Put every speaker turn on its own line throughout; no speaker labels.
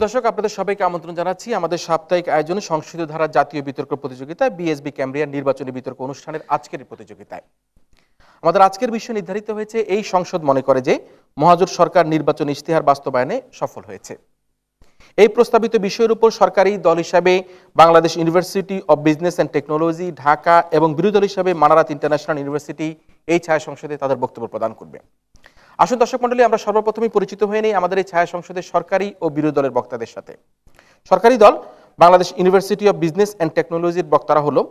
দর্শক, আপনাদের সবাইকে আমন্ত্রণ জানাচ্ছি আমাদের সাপ্তাহিক আয়োজনে সংসদীয় ধারা জাতীয় বিতর্ক প্রতিযোগিতা বিএসবি ক্যামব্রিয়ার নির্বাচনী বিতর্ক অনুষ্ঠানের আজকের প্রতিযোগিতায় আমাদের আজকের বিষয় নির্ধারিত হয়েছে এই সংসদ মনে করে যে মহাজোট সরকার নির্বাচন ইশতেহার বাস্তবায়নে সফল হয়েছে। এই প্রস্তাবিত বিষয়ের উপর সরকারি দল হিসাবে Bangladesh university of business and technology Dhaka এবং বিরোধী দল হিসাবে মানারাত ইন্টারন্যাশনাল ইউনিভার্সিটি এই ছায়া সংসদে তাদের বক্তব্য প্রদান করবে। আসুন দর্শক মণ্ডলী, আমরা সর্বপ্রথমেই পরিচিত হয়ে নেই আমাদের এই ছায়া সংসদের সরকারি ও বিরোধী দলের বক্তাদের সাথে। সরকারি দল Bangladesh university of business and টেকনোলজির বক্তারা হলো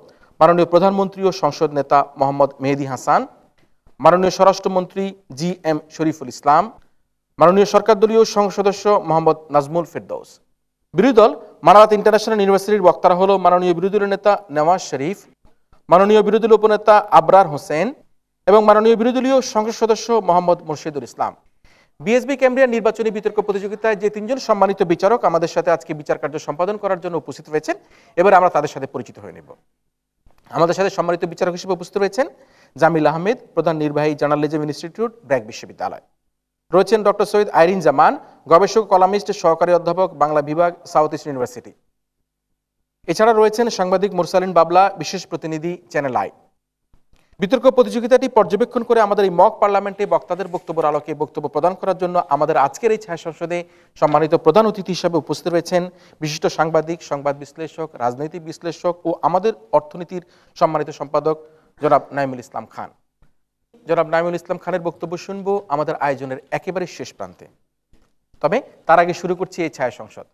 মাননীয় প্রধানমন্ত্রী ও সংসদ নেতা মোহাম্মদ মেহেদী হাসান, মাননীয় স্বরাষ্ট্রমন্ত্রী জি.এম. শরীফুল ইসলাম, মাননীয় সরকার দলীয় সংসদ সদস্য মোহাম্মদ নাজমুল ফেরদৌস। বিরোধী দল মানারাত ইন্টারন্যাশনাল ইউনিভার্সিটির বক্তারা হলো মাননীয় বিরোধী দলের নেতা নেওয়াজ শরীফ, মাননীয় বিরোধী দলীয় উপনেতা আবরার হোসেন এবং মাননীয় বিরোধী দলীয় সংসদ সদস্য মোহাম্মদ মুর্শিদুল ইসলাম। বিএসবি ক্যামব্রিয়ার নির্বাচনী বিতর্ক প্রতিযোগিতায় যে তিনজন সম্মানিত বিচারক আমাদের সাথে আজকে বিচার কার্য সম্পাদন করার জন্য উপস্থিত হয়েছেন, এবার আমরা তাদের সাথে পরিচিত হয়ে নেব। আমাদের সাথে সম্মানিত বিচারক হিসেবে উপস্থিত রয়েছেন জামিল আহমেদ, প্রধান নির্বাহী জার্নালিজম ইনস্টিটিউট, ব্র্যাক বিশ্ববিদ্যালয়। রয়েছেন ডক্টর সৈয়দ আইরিন জামান, গবেষক কলামিস্ট, সহকারী অধ্যাপক, বাংলা বিভাগ, সাউথ ইস্ট ইউনিভার্সিটি। এছাড়া রয়েছেন সাংবাদিক মুরসালিন বাবলা, বিশেষ প্রতিনিধি, চ্যানেল আই। বিতর্ক প্রতিযোগিতাটি পর্যবেক্ষণ করে আমাদের এই মক পার্লামেন্টে বক্তাদের বক্তব্যের আলোকে বক্তব্য প্রদান করার জন্য আমাদের আজকের এই ছায়া সংসদে সম্মানিত প্রধান অতিথি হিসেবে উপস্থিত রয়েছেন বিশিষ্ট সাংবাদিক, সংবাদ বিশ্লেষক, রাজনৈতিক বিশ্লেষক ও আমাদের অর্থনীতির সম্মানিত সম্পাদক জনাব নাইমুল ইসলাম খান। জনাব নাইমুল ইসলাম খানের বক্তব্য শুনবো আমাদের আয়োজনের একেবারে শেষ প্রান্তে। তবে তার আগে শুরু করছি এই ছায়া সংসদ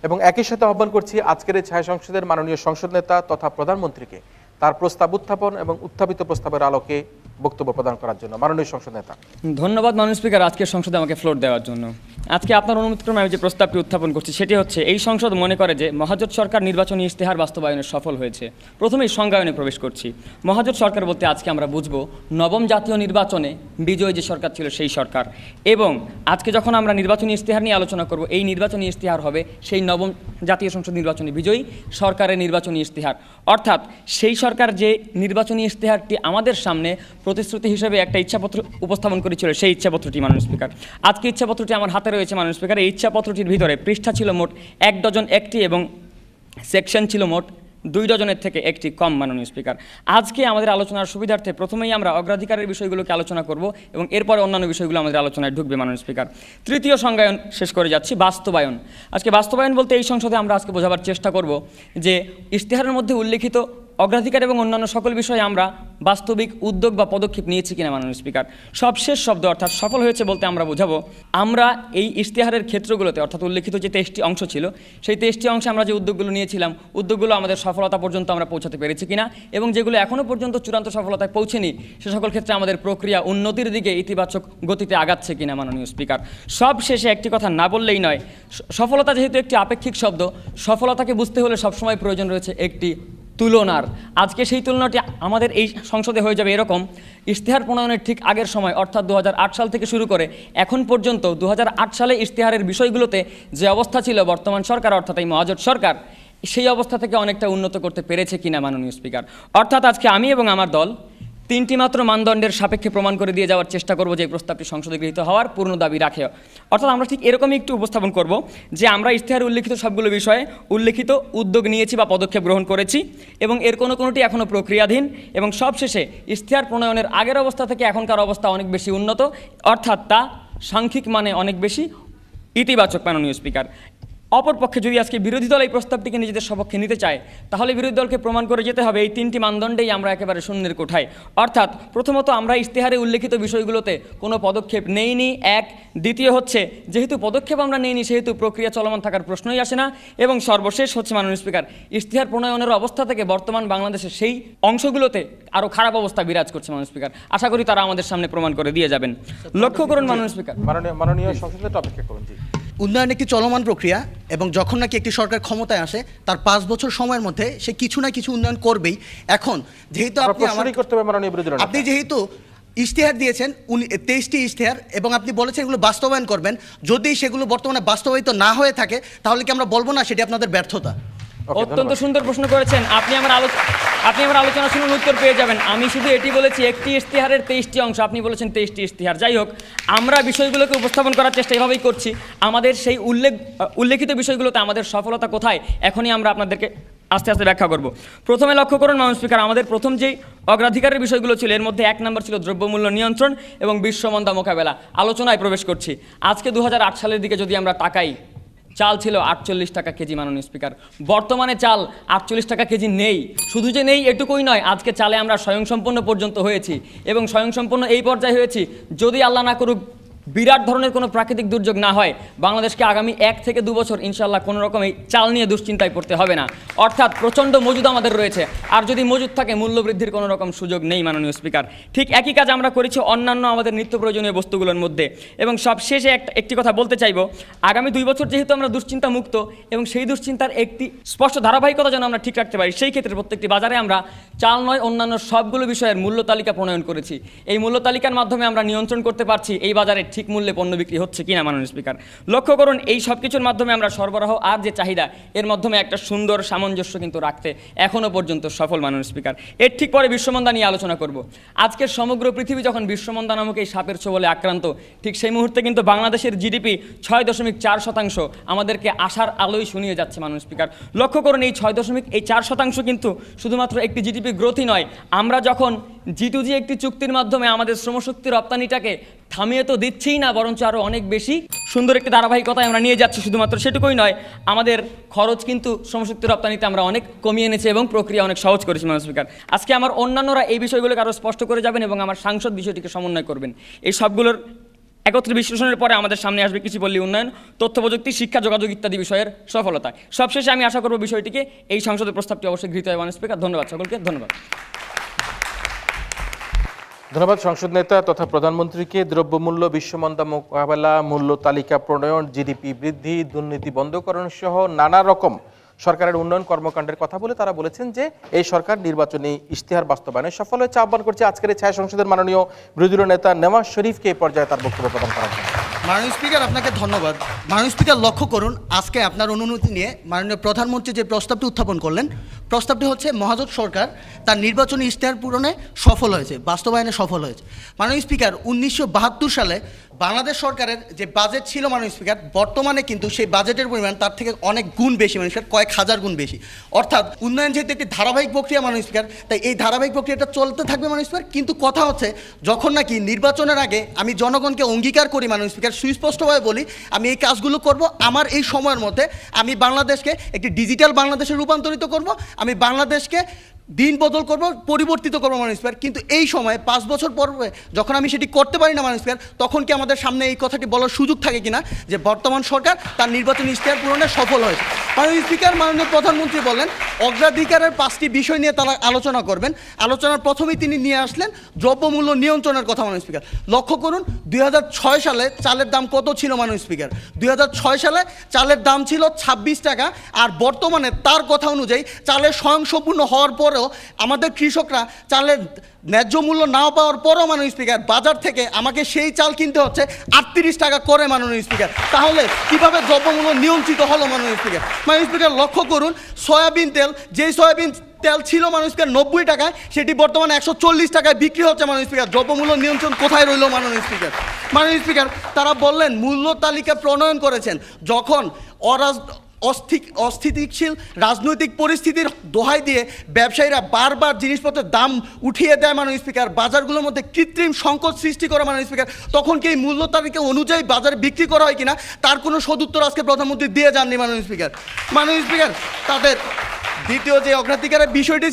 এবং একই সাথে আহ্বান করছি আজকের এই ছায়া সংসদের মাননীয় সংসদ নেতা তথা প্রধানমন্ত্রীকে তার প্রস্তাব উত্থাপন এবং উত্থাপিত প্রস্তাবের আলোকে বক্তব্য প্রদান করার জন্য। মাননীয় সংসদ নেতা।
ধন্যবাদ মাননীয় স্পিকার, আজকের সংসদে আমাকে ফ্লোর দেওয়ার জন্য। আজকে আপনার অনুমতিক্রমে আমি যে প্রস্তাবটি উত্থাপন করছি সেটি হচ্ছে, এই সংসদ মনে করে যে মহাজোট সরকার নির্বাচনী ইশতেহার বাস্তবায়নে সফল হয়েছে। প্রথমেই সংজ্ঞায়নে প্রবেশ করছি। মহাজোট সরকার বলতে আজকে আমরা বুঝবো নবম জাতীয় নির্বাচনে বিজয়ী যে সরকার ছিল সেই সরকার, এবং আজকে যখন আমরা নির্বাচনী ইশতেহার নিয়ে আলোচনা করব, এই নির্বাচনী ইশতেহার হবে সেই নবম জাতীয় সংসদ নির্বাচনে বিজয়ী সরকারের নির্বাচনী ইশতেহার। অর্থাৎ সেই সরকার যে নির্বাচনী ইশতেহারটি আমাদের সামনে প্রতিশ্রুতি হিসেবে একটা ইচ্ছাপত্র উপস্থাপন করেছিল, সেই ইচ্ছাপত্রটি মাননীয় স্পিকার, আজকে ইচ্ছাপত্রটি আমার হাতে রয়েছে মাননীয় স্পিকার। এই ইচ্ছাপত্রটির ভিতরে পৃষ্ঠা ছিল মোট 1 ডজন একটি এবং সেকশন ছিল মোট 2 ডজনের থেকে একটি কম মাননীয় স্পিকার। আজকে আমাদের আলোচনার সুবিধার্থে প্রথমেই আমরা অগ্রাধিকারের বিষয়গুলোকে আলোচনা করব এবং এরপরে অন্যান্য বিষয়গুলো আমাদের আলোচনায় ঢুকবে মাননীয় স্পিকার। তৃতীয় সংজ্ঞায়ন শেষ করে যাচ্ছি, বাস্তবায়ন। আজকে বাস্তবায়ন বলতে এই সংসদে আমরা আজকে বোঝাবার চেষ্টা করব যে ইশতেহারের মধ্যে উল্লেখিত অগ্রাধিকার এবং অন্যান্য সকল বিষয়ে আমরা বাস্তবিক উদ্যোগ বা পদক্ষেপ নিয়েছি কিনা মাননীয় স্পিকার। সবশেষ শব্দ অর্থাৎ সফল হয়েছে বলতে আমরা বোঝাবো আমরা এই ইশতেহারের ক্ষেত্রগুলোতে অর্থাৎ উল্লেখিত যে 23টি অংশ ছিল, সেই 23টি অংশে আমরা যে উদ্যোগগুলো নিয়েছিলাম, উদ্যোগগুলো আমাদের সফলতা পর্যন্ত আমরা পৌঁছাতে পেরেছি কিনা, এবং যেগুলো এখনও পর্যন্ত চূড়ান্ত সফলতায় পৌঁছেনি সে সকল ক্ষেত্রে আমাদের প্রক্রিয়া উন্নতির দিকে ইতিবাচক গতিতে আগাচ্ছে কিনা মাননীয় স্পিকার। সব শেষে একটি কথা না বললেই নয়, সফলতা যেহেতু একটি আপেক্ষিক শব্দ, সফলতাকে বুঝতে হলে সবসময় প্রয়োজন রয়েছে একটি তুলনার। আজকে সেই তুলনাটি আমাদের এই সংসদে হয়ে যাবে এরকম: ইশতেহার প্রণয়নের ঠিক আগের সময় অর্থাৎ 2008 সাল থেকে শুরু করে এখন পর্যন্ত 2008 সালে ইশতেহারের বিষয়গুলোতে যে অবস্থা ছিল বর্তমান সরকার অর্থাৎ এই মহাজোট সরকার সেই অবস্থা থেকে অনেকটা উন্নত করতে পেরেছে কিনা মাননীয় স্পিকার। অর্থাৎ আজকে আমি এবং আমার দল 3টি মাত্র মানদণ্ডের সাপেক্ষে প্রমাণ করে দিয়ে যাওয়ার চেষ্টা করব যে প্রস্তাবটি সংসদে গৃহীত হওয়ার পূর্ণ দাবি রাখে। অর্থাৎ আমরা ঠিক এরকমই একটু উপস্থাপন করব যে আমরা ইশতেহারে উল্লেখিত সবগুলো বিষয়ে উল্লেখিত উদ্যোগ নিয়েছি বা পদক্ষেপ গ্রহণ করেছি এবং এর কোনোটি এখনও প্রক্রিয়াধীন, এবং সবশেষে ইশতেহার প্রণয়নের আগের অবস্থা থেকে এখনকার অবস্থা অনেক বেশি উন্নত, অর্থাৎ তা সাংখ্যিক মানে অনেক বেশি ইতিবাচক মাননীয় স্পিকার। অপরপক্ষে যদি আজকে বিরোধী দল এই প্রস্তাবটিকে নিজেদের সপক্ষে নিতে চায়, তাহলে বিরোধী দলকে প্রমাণ করে যেতে হবে এই 3টি মানদণ্ডেই আমরা একেবারে শূন্যের কোঠায়। অর্থাৎ প্রথমত আমরা ইশতেহারে উল্লেখিত বিষয়গুলোতে কোনো পদক্ষেপ নেইনি, এক। দ্বিতীয় হচ্ছে যেহেতু পদক্ষেপ আমরা নেইনি সেহেতু প্রক্রিয়া চলমান থাকার প্রশ্নই আসে না, এবং সর্বশেষ হচ্ছে মাননীয় স্পিকার, ইশতেহার প্রণয়নের অবস্থা থেকে বর্তমান বাংলাদেশের সেই অংশগুলোতে আরও খারাপ অবস্থা বিরাজ করছে মাননীয় স্পিকার। আশা করি তারা আমাদের সামনে প্রমাণ করে দিয়ে যাবেন। লক্ষ্য করুন মাননীয় স্পিকার,
মাননীয় সংসদের অপেক্ষা করুন।
উন্নয়ন একটি চলমান প্রক্রিয়া এবং যখন নাকি একটি সরকার ক্ষমতায় আসে তার 5 বছর সময়ের মধ্যে সে কিছু না কিছু উন্নয়ন করবেই। এখন যেহেতু আপনি যেহেতু ইশতেহার দিয়েছেন 23টি ইশতেহার এবং আপনি বলেছেন এগুলো বাস্তবায়ন করবেন, যদি সেগুলো বর্তমানে বাস্তবায়িত না হয়ে থাকে তাহলে কি আমরা বলবো না সেটি আপনাদের ব্যর্থতা?
অত্যন্ত সুন্দর প্রশ্ন করেছেন। আপনি আমার আলোচনা শুনুন, উত্তর পেয়ে যাবেন। আমি শুধু এটি বলেছি একটি ইশতেহারের 23টি অংশ, আপনি বলেছেন 23টি ইশতেহার। যাই হোক, আমরা বিষয়গুলোকে উপস্থাপন করার চেষ্টা এভাবেই করছি। আমাদের সেই উল্লেখিত বিষয়গুলোতে আমাদের সফলতা কোথায়, এখনই আমরা আপনাদেরকে আস্তে আস্তে ব্যাখ্যা করব। প্রথমে লক্ষ্য করুন মাননীয় স্পিকার, আমাদের প্রথম যেই অগ্রাধিকারের বিষয়গুলো ছিল এর মধ্যে 1 নম্বর ছিল দ্রব্যমূল্য নিয়ন্ত্রণ এবং বিশ্বমন্দা মোকাবেলা। আলোচনায় প্রবেশ করছি। আজকে 2008 সালের দিকে যদি আমরা তাকাই, চাল ছিল 48 টাকা কেজি মাননীয় স্পিকার। বর্তমানে চাল 48 টাকা কেজি নেই। শুধু যে নেই এটুকুই নয়, আজকে চালে আমরা স্বয়ংসম্পন্ন পর্যন্ত হয়েছি এবং স্বয়ংসম্পন্ন এই পর্যায়ে হয়েছি, যদি আল্লাহ না করুক বিরাট ধরনের কোনো প্রাকৃতিক দুর্যোগ না হয়, বাংলাদেশকে আগামী 1 থেকে 2 বছর ইনশাল্লাহ কোনো রকম এই চাল নিয়ে দুশ্চিন্তায় পড়তে হবে না। অর্থাৎ প্রচণ্ড মজুদ আমাদের রয়েছে, আর যদি মজুদ থাকে মূল্যবৃদ্ধির কোনো রকম সুযোগ নেই মাননীয় স্পিকার। ঠিক একই কাজ আমরা করেছি অন্যান্য আমাদের নিত্য প্রয়োজনীয় বস্তুগুলোর মধ্যে। এবং সবশেষে একটি কথা বলতে চাইব, আগামী 2 বছর যেহেতু আমরা দুশ্চিন্তা মুক্ত এবং সেই দুশ্চিন্তার একটি স্পষ্ট ধারাবাহিকতা যেন আমরা ঠিক রাখতে পারি, সেই ক্ষেত্রে প্রত্যেকটি বাজারে আমরা চাল নয় অন্যান্য সবগুলো বিষয়ের মূল্য তালিকা প্রণয়ন করেছি। এই মূল্য তালিকার মাধ্যমে আমরা নিয়ন্ত্রণ করতে পারছি এই বাজারে ঠিক মূল্যে পণ্য বিক্রি হচ্ছে কিনা মাননীয় স্পিকার। লক্ষ্য করুন, এই সব কিছুর মাধ্যমে আমরা সরবরাহ আর যে চাহিদা, এর মাধ্যমে একটা সুন্দর সামঞ্জস্য কিন্তু রাখতে এখনও পর্যন্ত সফল মাননীয় স্পিকার। এর ঠিক পরে বিশ্বমন্দা নিয়ে আলোচনা করব। আজকের সমগ্র পৃথিবী যখন বিশ্বমন্দা নামক এই সাপের ছোবলে আক্রান্ত, ঠিক সেই মুহূর্তে কিন্তু বাংলাদেশের জিডিপি 6.4% আমাদেরকে আশার আলোয় শুনিয়ে যাচ্ছে মাননীয় স্পিকার। লক্ষ্য করুন, এই 6.4% কিন্তু শুধুমাত্র একটি জিডিপি গ্রোথই নয়। আমরা যখন G2G একটি চুক্তির মাধ্যমে আমাদের শ্রমশক্তি রপ্তানিটাকে থামিয়ে তো দিচ্ছেই না, বরঞ্চ আরও অনেক বেশি সুন্দর একটি ধারাবাহিকতায় আমরা নিয়ে যাচ্ছি। শুধুমাত্র সেটুকুই নয়, আমাদের খরচ কিন্তু শ্রমশক্তি রপ্তানিতে আমরা অনেক কমিয়ে এনেছি এবং প্রক্রিয়া অনেক সহজ করেছি মাননীয় স্পিকার। আজকে আমার অন্যান্যরা এই বিষয়গুলোকে আরও স্পষ্ট করে যাবেন এবং আমার সাংসদ বিষয়টিকে সমন্বয় করবেন। এই সবগুলোর একত্রে বিশ্লেষণের পরে আমাদের সামনে আসবে কৃষিপল্লী উন্নয়ন, তথ্য প্রযুক্তি, শিক্ষা, যোগাযোগ ইত্যাদি বিষয়ের সফলতা। সবশেষে আমি আশা করব বিষয়টিকে এই সংসদের প্রস্তাবটি অবশ্যই গৃহীত হয় মাননীয় স্পিকার। ধন্যবাদ সকলকে, ধন্যবাদ।
ধন্যবাদ সংসদ নেতা তথা প্রধানমন্ত্রীকে। দ্রব্যমূল্য, বিশ্বমন্দা মোকাবেলা, মূল্য তালিকা প্রণয়ন, জিডিপি বৃদ্ধি, দুর্নীতি বন্ধকরণ সহ নানা রকম সরকারের উন্নয়ন কর্মকাণ্ডের কথা বলে তারা বলেছেন যে এই সরকার নির্বাচনী ইশতেহার বাস্তবায়নে সফল হয়েছে। আহ্বান করছে আজকের এই ছায়া সংসদের মাননীয় বিরোধী দলীয় নেতা নেওয়াজ শরীফকে এই পর্যায়ে তার বক্তব্য প্রদান করার জন্য।
মাননীয় স্পিকার, আপনাকে ধন্যবাদ। মাননীয় স্পিকার, লক্ষ্য করুন, আজকে আপনার অনুমতি নিয়ে মাননীয় প্রধানমন্ত্রী যে প্রস্তাবটি উত্থাপন করলেন, প্রস্তাবটি হচ্ছে মহাজোট সরকার তার নির্বাচনী ইশতেহার পূরণে সফল হয়েছে, বাস্তবায়নে সফল হয়েছে। মাননীয় স্পিকার, 1972 সালে বাংলাদেশ সরকারের যে বাজেট ছিল মাননীয় স্পিকার, বর্তমানে কিন্তু সেই বাজেটের পরিমাণ তার থেকে অনেক গুণ বেশি মাননীয় স্পিকার, কয়েক হাজার গুণ বেশি। অর্থাৎ উন্নয়ন যেহেতু একটি ধারাবাহিক প্রক্রিয়া মাননীয় স্পিকার, তাই এই ধারাবাহিক প্রক্রিয়াটা চলতে থাকবে মাননীয় স্পিকার। কিন্তু কথা হচ্ছে, যখন নাকি নির্বাচনের আগে আমি জনগণকে অঙ্গীকার করি মাননীয় স্পিকার, সুস্পষ্টভাবে বলি আমি এই কাজগুলো করব, আমার এই সময়ের মধ্যে আমি বাংলাদেশকে একটি ডিজিটাল বাংলাদেশে রূপান্তরিত করব, আমি বাংলাদেশকে দিন বদল করব, পরিবর্তিত করবো মাননীয় স্পিকার। কিন্তু এই সময় 5 বছর পর যখন আমি সেটি করতে পারি না মাননীয় স্পিকার, তখন কি আমাদের সামনে এই কথাটি বলার সুযোগ থাকে কিনা যে বর্তমান সরকার তার নির্বাচনী ইশতেহার পূরণে সফল হয়েছে? মাননীয় স্পিকার, মাননীয় প্রধানমন্ত্রী বলেন অগ্রাধিকারের 5টি বিষয় নিয়ে তারা আলোচনা করবেন। আলোচনার প্রথমেই তিনি নিয়ে আসলেন দ্রব্যমূল্য নিয়ন্ত্রণের কথা মাননীয় স্পিকার। লক্ষ্য করুন, 2006 সালে চালের দাম কত ছিল মাননীয় স্পিকার? 2006 সালে চালের দাম ছিল 26 টাকা, আর বর্তমানে তার কথা অনুযায়ী চালের স্বয়ংসম্পূর্ণ হওয়ার পরেও আমাদের কৃষকরা চালের ন্যায্য মূল্য নাও পাওয়ার পরও মাননীয় স্পিকার বাজার থেকে আমাকে সেই চাল কিনতে হচ্ছে 38 টাকা করে মাননীয় স্পিকার। তাহলে কিভাবে দ্রব্যমূল্য নিয়ন্ত্রিত হলো মাননীয় স্পিকার? মাননীয় স্পিকার, লক্ষ্য করুন, সয়াবিন তেল, যেই সয়াবিন তেল ছিল মাননীয় স্পিকার 90 টাকায়, সেটি বর্তমানে 140 টাকায় বিক্রি হচ্ছে মাননীয় স্পিকার। দ্রব্যমূল্য নিয়ন্ত্রণ কোথায় রইল মাননীয় স্পিকার? মাননীয় স্পিকার, তারা বললেন মূল্য তালিকা প্রণয়ন করেছেন, যখন অস্থিতিশীল রাজনৈতিক পরিস্থিতির দোহাই দিয়ে ব্যবসায়ীরা বারবার জিনিসপত্রের দাম উঠিয়ে দেয় মাননীয় স্পিকার, বাজারগুলোর মধ্যে কৃত্রিম সংকট সৃষ্টি করে মাননীয় স্পিকার, তখন কি এই মূল্য তালিকা অনুযায়ী বাজারে বিক্রি করা হয় কিনা তার কোনো সদুত্তর আজকে প্রধানমন্ত্রী দিয়ে যাননি মাননীয় স্পিকার। মাননীয় স্পিকার, তাদের দ্বিতীয় যে অগ্রাধিকারের বিষয়টি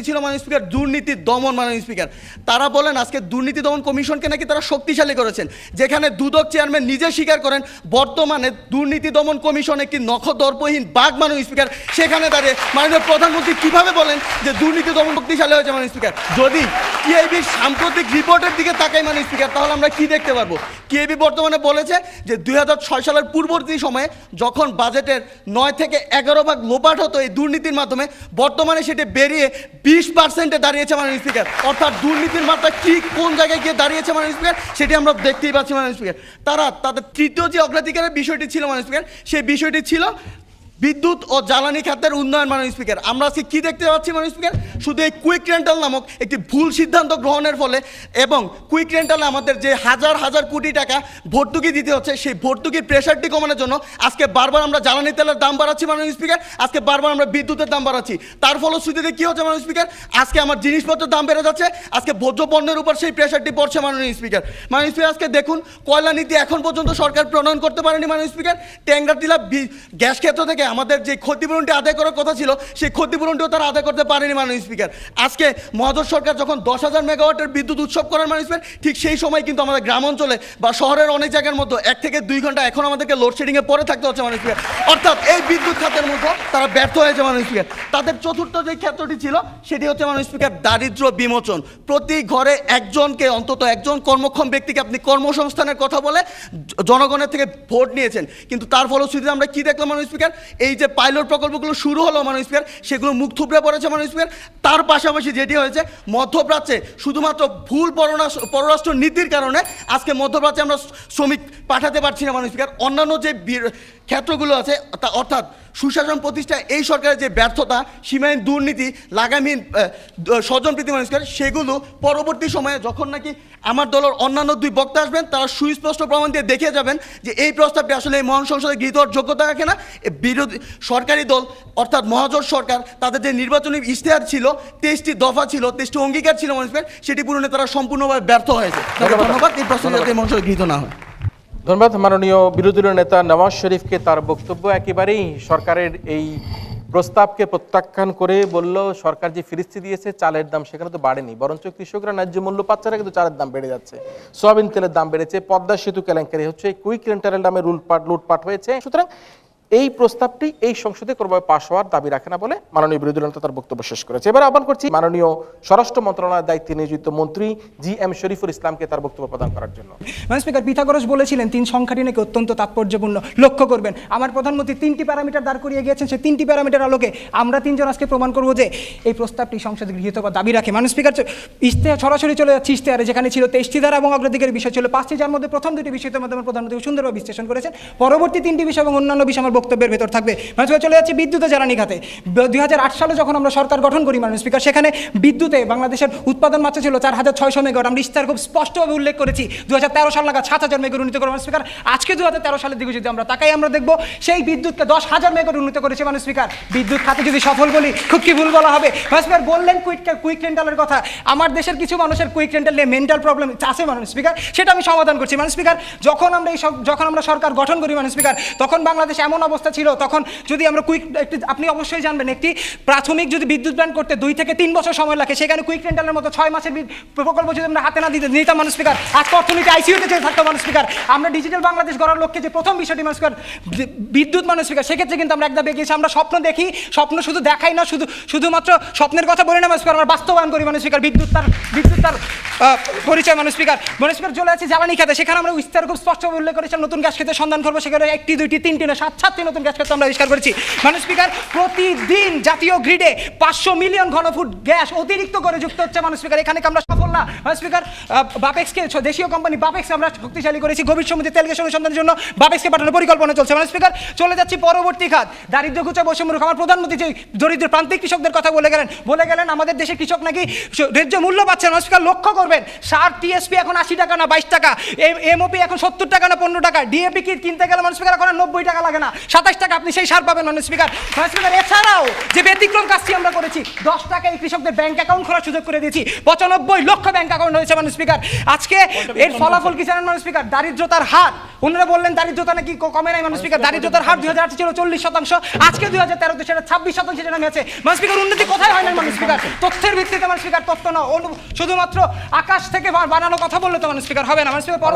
ছিল মাননীয় স্পিকার দুর্নীতি দমন মাননীয় স্পিকার। তারা বলেন আজকে দুর্নীতি দমন কমিশনকে নাকি তারা শক্তিশালী করেছেন, যেখানে দুদক চেয়ারম্যান নিজে স্বীকার করেন বর্তমানে দুর্নীতি দমন কমিশন একটি নখদর্পহীন বাঘ মাননীয় স্পিকার। সেখানে দাঁড়িয়ে মাননীয় প্রধানমন্ত্রী কিভাবে বলেন যে দুর্নীতি দমন শক্তিশালী হয়েছে মাননীয় স্পিকার? যদি টিআইবির সাম্প্রতিক রিপোর্টের দিকে তাকাই মাননীয় স্পিকার, তাহলে আমরা কি দেখতে পারবো? টিআইবি বর্তমানে বলেছে যে 2006 সালের পূর্ববর্তী সময়ে যখন বাজেটের 9 থেকে 11 ভাগ লোপাট হতো এই দুর্নীতির মাধ্যমে, বর্তমানে সেটি বেরিয়ে 20% দাঁড়িয়েছে মাননীয় স্পিকার। অর্থাৎ দুর্নীতির মাত্রা কি কোন জায়গায় গিয়ে দাঁড়িয়েছে মাননীয় স্পিকার, সেটি আমরা দেখতেই পাচ্ছি মাননীয় স্পিকার। তারা তাদের তৃতীয় যে অগ্রাধিকারের বিষয়টি ছিল মাননীয় স্পিকার, সেই বিষয়টি ছিল বিদ্যুৎ ও জ্বালানি খাতের উন্নয়ন মাননীয় স্পিকার, আমরা আজকে কি দেখতে পাচ্ছি মাননীয় স্পিকার? শুধু এই কুইক রেন্টাল নামক একটি ভুল সিদ্ধান্ত গ্রহণের ফলে এবং কুইক রেন্টালে আমাদের যে হাজার হাজার কোটি টাকা ভর্তুকি দিতে হচ্ছে, সেই ভর্তুকির প্রেশারটি কমানোর জন্য আজকে বারবার আমরা জ্বালানি তেলের দাম বাড়াচ্ছি মাননীয় স্পিকার, আজকে বারবার আমরা বিদ্যুতের দাম বাড়াচ্ছি। তার ফলশ্রুতিতে কি হচ্ছে মাননীয় স্পিকার? আজকে আমার জিনিসপত্রের দাম বেড়ে যাচ্ছে, আজকে ভোজ্য পণ্যের উপর সেই প্রেশারটি পড়ছে মাননীয় স্পিকার। মাননীয় স্পিকার, আজকে দেখুন কয়লা নীতি এখন পর্যন্ত সরকার প্রণয়ন করতে পারেনি মাননীয় স্পিকার। ট্যাংরাটিলা গ্যাস ক্ষেত্র থেকে আমাদের যে ক্ষতিপূরণটি আদায় করার কথা ছিল, সেই ক্ষতিপূরণটিও তারা আদায় করতে পারেনি মাননীয় স্পিকার। আজকে মহাজোট সরকার যখন 10,000 মেগাওয়াটের বিদ্যুৎ উৎসব করার মাননীয় স্পিকার, ঠিক সেই সময় কিন্তু আমাদের গ্রাম অঞ্চলে বা শহরের অনেক জায়গার মধ্যে 1 থেকে 2 ঘন্টা এখন আমাদেরকে লোডশেডিংয়ে পরে থাকতে হচ্ছে মাননীয় স্পিকার। অর্থাৎ এই বিদ্যুৎ খাতের মধ্যে তারা ব্যর্থ হয়েছে মাননীয় স্পিকার। তাদের চতুর্থ যে ক্ষেত্রটি ছিল সেটি হচ্ছে মাননীয় স্পিকার দারিদ্র্য বিমোচন। প্রতি ঘরে একজনকে, অন্তত একজন কর্মক্ষম ব্যক্তিকে আপনি কর্মসংস্থানের কথা বলে জনগণের থেকে ভোট নিয়েছেন, কিন্তু তার ফলশ্রুতিতে আমরা কি দেখলাম মাননীয় স্পিকার? এই যে পাইলট প্রকল্পগুলো শুরু হলো মাননীয় স্পিকার, সেগুলো মুখ থুবড়ে পড়েছে মাননীয় স্পিকার। তার পাশাপাশি যেটি হয়েছে, মধ্যপ্রাচ্যে শুধুমাত্র ভুল পররাষ্ট্র নীতির কারণে আজকে মধ্যপ্রাচ্যে আমরা শ্রমিক পাঠাতে পারছি না মাননীয় স্পিকার। অন্যান্য যে ক্ষেত্রগুলো আছে, অর্থাৎ সুশাসন প্রতিষ্ঠায় এই সরকারের যে ব্যর্থতা, সীমাহীন দুর্নীতি, লাগামহীন স্বজনপ্রীতি মাননীয় স্পিকার, সেগুলো পরবর্তী সময়ে যখন নাকি আমার দলের অন্যান্য 2 বক্তা আসবেন, তারা সুস্পষ্ট প্রমাণ দিয়ে দেখে যাবেন যে এই প্রস্তাবটি আসলে এই মহান সংসদে গৃহীত হওয়ার যোগ্যতা রাখে না। বিরোধী সরকারি দল অর্থাৎ মহাজোট সরকার, তাদের যে নির্বাচনী ইশতেহার ছিল, 23টি দফা ছিল, 23টি অঙ্গীকার ছিল মাননীয় স্পিকার, সেটি পূরণে তারা সম্পূর্ণভাবে ব্যর্থ হয়েছে। ধন্যবাদ। এই প্রস্তাব যাতে মহাসংসদে গৃহীত না হয়।
ধন্যবাদ। মাননীয় বিরোধী দলীয় নেতা নওয়াজ শরীফকে তার বক্তব্য একেবারেই সরকারের এই প্রস্তাবকে প্রত্যাখ্যান করে বলল, সরকার যে ফিরিস্তি দিয়েছে চালের দাম সেখানে তো বাড়েনি, বরঞ্চ কৃষকরা ন্যায্য মূল্য পাচ্ছে না, কিন্তু চালের দাম বেড়ে যাচ্ছে, সয়াবিন তেলের দাম বেড়েছে, পদ্মা সেতু কেলেঙ্কারি হচ্ছে, কুইক রেন্টালের নামে লুটপাট হয়েছে। সুতরাং এই প্রস্তাবটি এই সংসদে কোনোভাবে পাশ হওয়ার দাবি রাখে না বলে মাননীয় বিরোধী দলনেতা তার বক্তব্য শেষ করেছে। এবার আহ্বান করছি মাননীয় স্বরাষ্ট্র মন্ত্রণালয়ের দায়িত্বে নিয়োজিত মন্ত্রী GM শরীফুল ইসলামকে তার বক্তব্য প্রদান করার জন্য।
মাননীয় স্পিকার, পিথাগোরাস বলেছিলেন 3 সংখ্যাটি নাকি অত্যন্ত তাৎপর্যপূর্ণ, লক্ষ্য করবেন। আমার প্রধানমন্ত্রী 3টি প্যারামিটার দাঁড় করিয়ে গিয়েছেন, সেই 3টি প্যারামিটার আলোকে আমরা 3 জন আজকে প্রমাণ করবো যে এই প্রস্তাবটি সংসদে গৃহীত হওয়ার দাবি রাখে। মাননীয় স্পিকার, ইশতেহার সরাসরি চলে যাচ্ছে ইশতেহারে, যেখানে ছিল 23টি ধারা এবং অগ্রাধিকারের বিষয় ছিল 5টি, যার মধ্যে প্রথম 2টি বিষয়ের মাধ্যমে প্রধানমন্ত্রী সুন্দরভাবে বিশ্লেষণ করেছেন। পরবর্তী 3টি বিষয় এবং অন্যান্য বিষয় আমার বক্তব্যের ভেতর থাকবে। মাননীয় চলে যাচ্ছে বিদ্যুৎ ও জ্বালানি খাতে। 2008 সালে যখন আমরা সরকার গঠন করি মাননীয় স্পিকার, সেখানে বিদ্যুতে বাংলাদেশের উৎপাদন মাত্রা ছিল 4600 মেগাওয়াট। আমরা ইশতেহার খুব স্পষ্টভাবে উল্লেখ করেছি 2013 সাল নাগাদ 7000 মেগাওয়াট উন্নীত করে। মাননীয় স্পিকার, আজকে 2013 সালের দিকে যদি আমরা তাকাই, আমরা দেখব সেই বিদ্যুৎকে 10,000 মেগাওয়াট উন্নীত করেছে মাননীয় স্পিকার। বিদ্যুৎ খাতে যদি সফল বলি, খুব কি ভুল বলা হবে। মাননীয় স্পিকার বললেন কুইক রেন্টালের কথা। আমার দেশের কিছু মানুষের কুইক রেন্টাল নিয়ে মেন্টাল প্রবলেম আছে মাননীয় স্পিকার, সেটা আমি সমাধান করছি মাননীয় স্পিকার। যখন আমরা সরকার গঠন করি মাননীয় স্পিকার, তখন বাংলাদেশ এমন অবস্থা ছিল, তখন যদি আমরা আপনি অবশ্যই জানবেন, একটি প্রাথমিক যদি বিদ্যুৎ প্ল্যান্ট করতে 2 থেকে 3 বছর সময় লাগে, সেখানে কুইক রেন্টালের মতো 6 মাসের প্রকল্প যদি আমরা হাতে না নিতাম মাননীয় স্পিকার, আজকে অর্থনীতি আইসিইউতে চলে থাকতো মাননীয় স্পিকার। আমরা ডিজিটাল বাংলাদেশ গড়ার লক্ষ্যে যে প্রথম বিষয়টি মাননীয় স্পিকার বিদ্যুৎ মাননীয় স্পিকার, সেক্ষেত্রে কিন্তু আমরা একদম এগিয়েছি। আমরা স্বপ্ন দেখি, স্বপ্ন শুধু দেখাই না, শুধুমাত্র স্বপ্নের কথা বলি না মাননীয় স্পিকার, আমরা বাস্তবায়ন করি মাননীয় স্পিকার। বিদ্যুৎ তার পরিচয় মাননীয় স্পিকার। মাননীয় স্পিকার চলে আছে জ্বালানি খাতে, সেখানে আমরা ইশতেহার খুব স্পষ্টভাবে উল্লেখ করেছিলাম নতুন গ্যাস ক্ষেত্রে সন্ধান করবো, সেখানে 1টি 2টি 3টি না 7টি নতুন গ্যাস ক্ষেত্র আমরা আবিষ্কার করেছি মাননীয় স্পিকার। প্রতিদিন জাতীয় গ্রিডে 500 মিলিয়ন ঘনফুট গ্যাস অতিরিক্ত করে যুক্ত হচ্ছে মাননীয় স্পিকার। এখানে আমরা সফল না মাননীয় স্পিকার। বাপেক্সকে, দেশীয় কোম্পানি বাপেক্সকে আমরা শক্তিশালী করেছি, গভীর সমুদ্রে তেল গ্যাস অনুসন্ধানের জন্য বাপেক্সকে পাঠানোর পরিকল্পনা চলছে মাননীয় স্পিকার। চলে যাচ্ছি পরবর্তী খাত, দারিদ্র্য ঘুচা বৈষম্য। আমার প্রধানমন্ত্রী যে দরিদ্র প্রান্তিক কৃষকদের কথা বলে গেলেন আমাদের দেশের কৃষক নাকি ন্যায্য মূল্য পাচ্ছে মাননীয় স্পিকার। লক্ষ্য করবেন, সার টিএসপি এখন 80 টাকা না 22 টাকা, এমওপি এখন 70 টাকা না 15 টাকা, ডিএপি কিট কিনতে গেলে মাননীয় স্পিকার এখন 90 টাকা লাগে না, 27 টাকা আপনি সেই সার পাবেন মাননীয় স্পিকার। মাননীয় স্পিকার, এছাড়াও যে ব্যতিক্রম কাজটি আমরা করেছি, 10 টাকায় কৃষকদের ব্যাংক অ্যাকাউন্ট খোলার সুযোগ করে দিয়েছি, 95 লক্ষ ব্যাংক অ্যাকাউন্ট হয়েছে মাননীয় স্পিকার। আজকে এর ফলাফল কি জানেন মাননীয় স্পিকার? দারিদ্রতার হার, ওনারা বললেন দারিদ্রতা নাকি কমে নাই মাননীয় স্পিকার। দারিদ্রতার হার 2008 ছিল 40%, আজকে 2013 সেটা 26% নেমে আছে মাননীয় স্পিকার। উন্নতি কোথায় হয় না মাননীয় স্পিকার? তথ্যের ভিত্তিতে মাননীয় স্পিকার, তথ্য না শুধুমাত্র আকাশ থেকে বানানো কথা বললে তো মাননীয় স্পিকার হবে না মাননীয় স্পিকার।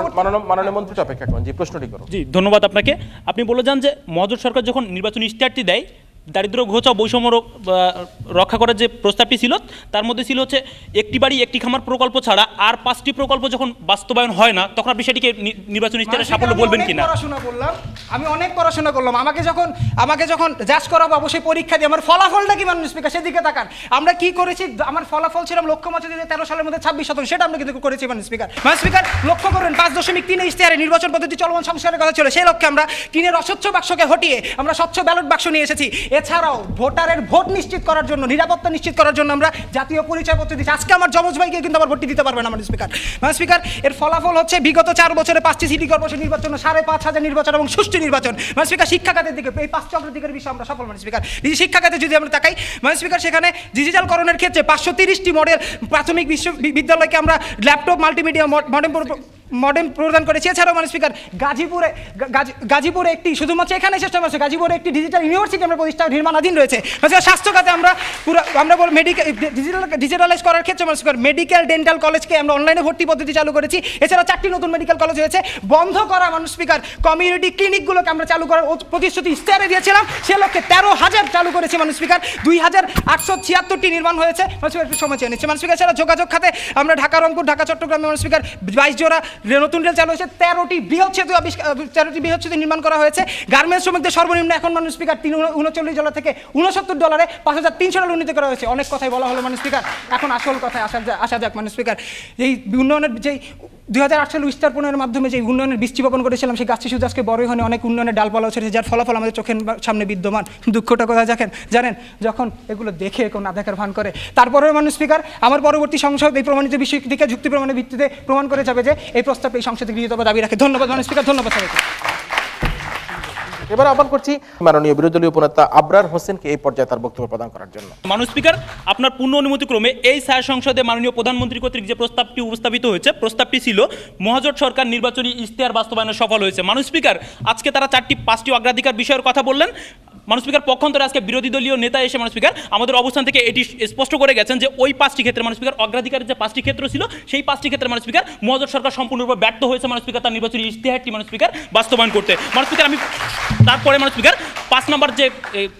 মাননীয় মন্ত্রী অপেক্ষা করুন, জি প্রশ্নটি করুন।
জি ধন্যবাদ আপনাকে। আপনি বলে যান যে মহাজোট সরকার যখন নির্বাচনী ইশতেহারটি দেয়, দারিদ্র ঘোচা বৈষম্য রক্ষা করার যে প্রস্তাবটি ছিল, তার মধ্যে ছিল হচ্ছে একটি বাড়ি একটি খামার প্রকল্প ছাড়া আর 5টি প্রকল্প যখন বাস্তবায়ন হয় না, তখন আপনি সেটিকে নির্বাচনী ইশতেহারের সাফল্য বলবেন কিনা?
পড়াশোনা বললাম, আমি অনেক পড়াশোনা করলাম, আমাকে যখন জাজ করাবো অবশ্যই পরীক্ষা দিয়ে আমার ফলাফলটা কি মাননীয় স্পিকার সেদিকে তাকান। আমরা কি করেছি, আমার ফলাফল ছিলাম লক্ষ্যমাত্রা 2013 সালের মধ্যে 26%, সেটা আমরা কিন্তু করেছি মাননীয় স্পিকার। মাননীয় স্পিকার লক্ষ্য করুন 5.3 ইশতেহারে নির্বাচন পদ্ধতি চলমান সংস্কারের কথা ছিল, সেই লক্ষ্যে আমরা কিনের অস্বচ্ছ বাক্সকে হটিয়ে আমরা স্বচ্ছ ব্যালট বাক্স নিয়ে এসেছি। এছাড়াও ভোটারের ভোট নিশ্চিত করার জন্য, নিরাপত্তা নিশ্চিত করার জন্য আমরা জাতীয় পরিচয়পত্র দিচ্ছি। আজকে আমার যমজ ভাইকে কিন্তু আবার ভোটটি দিতে পারবে না মাননীয় স্পিকার। মাননীয় স্পিকার এর ফলাফল হচ্ছে বিগত 4 বছরে 5টি সিটি কর্পোরেশন নির্বাচন, 5,500 নির্বাচন এবং সুষ্ঠু নির্বাচন। মাননীয় স্পিকার শিক্ষা খাতের দিকে এই 5টি অগ্রাধিকারের বিষয়ে আমরা সফল মাননীয় স্পিকার। শিক্ষা খাতে যদি আমরা তাকাই মাননীয় স্পিকার, সেখানে ডিজিটালকরণের ক্ষেত্রে 530টি মডেল প্রাথমিক বিদ্যালয়কে আমরা ল্যাপটপ মাল্টিমিডিয়া মডেম প্রদান করেছি। এছাড়াও মাননীয় স্পিকার গাজীপুরে একটি, শুধুমাত্র এখানে শেষ নয়, গাজীপুরে একটি ডিজিটাল ইউনিভার্সিটি আমরা প্রতিষ্ঠা নির্মাণাধীন রয়েছে। স্বাস্থ্য খাতে আমরা মেডিকেল ডিজিটালাইজ করার ক্ষেত্রে মাননীয় স্পিকার মেডিকেল ডেন্টাল কলেজকে আমরা অনলাইনে ভর্তি পদ্ধতি চালু করেছি। এছাড়া 4টি নতুন মেডিকেল কলেজ হয়েছে। বন্ধ করা মাননীয় স্পিকার কমিউনিটি ক্লিনিকগুলোকে আমরা চালু করার প্রতিশ্রুতি ইশতেহারে দিয়েছিলাম, সে লক্ষ্যে 13,000 চালু করেছি মাননীয় স্পিকার। 2,876টি নির্মাণ হয়েছে মাননীয় স্পিকার, একটু সময় চেয়ে নিচ্ছে মাননীয় স্পিকার। এছাড়া যোগাযোগ খাতে আমরা ঢাকা রংপুর ঢাকা চট্টগ্রামে মাননীয় স্পিকার 22 জোড়া নতুন রেল চালু হয়েছে। 13টি বৃহৎ সেতু নির্মাণ করা হয়েছে। গার্মেন্টস শ্রমিকদের সর্বনিম্ন এখন মাননীয় স্পিকার $339 থেকে $69 $5,300 উন্নীত করা হয়েছে। অনেক কথাই বলা হলো মাননীয় স্পিকার, এখন আসল কথায় আসা যাক মাননীয় স্পিকার। এই উন্নয়নের যেই 2008 সালে ইস্তার প্রণয়নের মাধ্যমে যে উন্নয়নের বীজ বপন করেছিলাম, সেই গাছটি শুধু আজকে বড়ই হয়নি, অনেক উন্নয়নের ডালপালা ছেড়েছে, যার ফলাফল আমাদের চোখের সামনে বিদ্যমান। দুঃখটা কোথায় জানেন, যখন এগুলো দেখে কেউ না দেখার ভান করে। তারপরেও মাননীয় স্পিকার, আমার পরবর্তী সংসদ এই প্রমাণিত বিষয়টিকে যুক্তি প্রমাণের ভিত্তিতে প্রমাণ করে যাবে যে এই প্রস্তাব এই সংসদে গৃহীত দাবি রাখে। ধন্যবাদ মাননীয় স্পিকার, ধন্যবাদ সবাইকে।
এবার আহ্বান করছি মাননীয় বিরোধী দলীয় উপনেতা আবরার হোসেনকে এই পর্যায়ে তার বক্তব্য প্রদান করার জন্য।
মাননীয় স্পিকার, আপনার পূর্ণ অনুমতিক্রমে এই স্যার সংসদে মাননীয় প্রধানমন্ত্রী কর্তৃক যে প্রস্তাবটি উপস্থাপিত হয়েছে, প্রস্তাবটি ছিল মহাজোট সরকার নির্বাচনী ইশতেহার বাস্তবায়নে সফল হয়েছে। মাননীয় স্পিকার, আজকে তারা 5টি অগ্রাধিকার বিষয়ের কথা বললেন। মাননীয় স্পিকার, পক্ষান্তরে আজকে বিরোধী দলীয় নেতা এসে মাননীয় স্পিকার আমাদের অবস্থান থেকে এটি স্পষ্ট করে গেছেন যে ওই 5টি ক্ষেত্রে মাননীয় স্পিকার অগ্রাধিকারের যে 5টি ক্ষেত্র ছিল, সেই 5টি ক্ষেত্রে মাননীয় স্পিকার মহাজোট সরকার সম্পূর্ণরূপে ব্যর্থ হয়েছে মাননীয় স্পিকার তার নির্বাচনী ইশতেহারটি মাননীয় স্পিকার বাস্তবায়ন করতে। মাননীয় স্পিকার, আমি তারপরে মাননীয় স্পিকার 5 নম্বর যে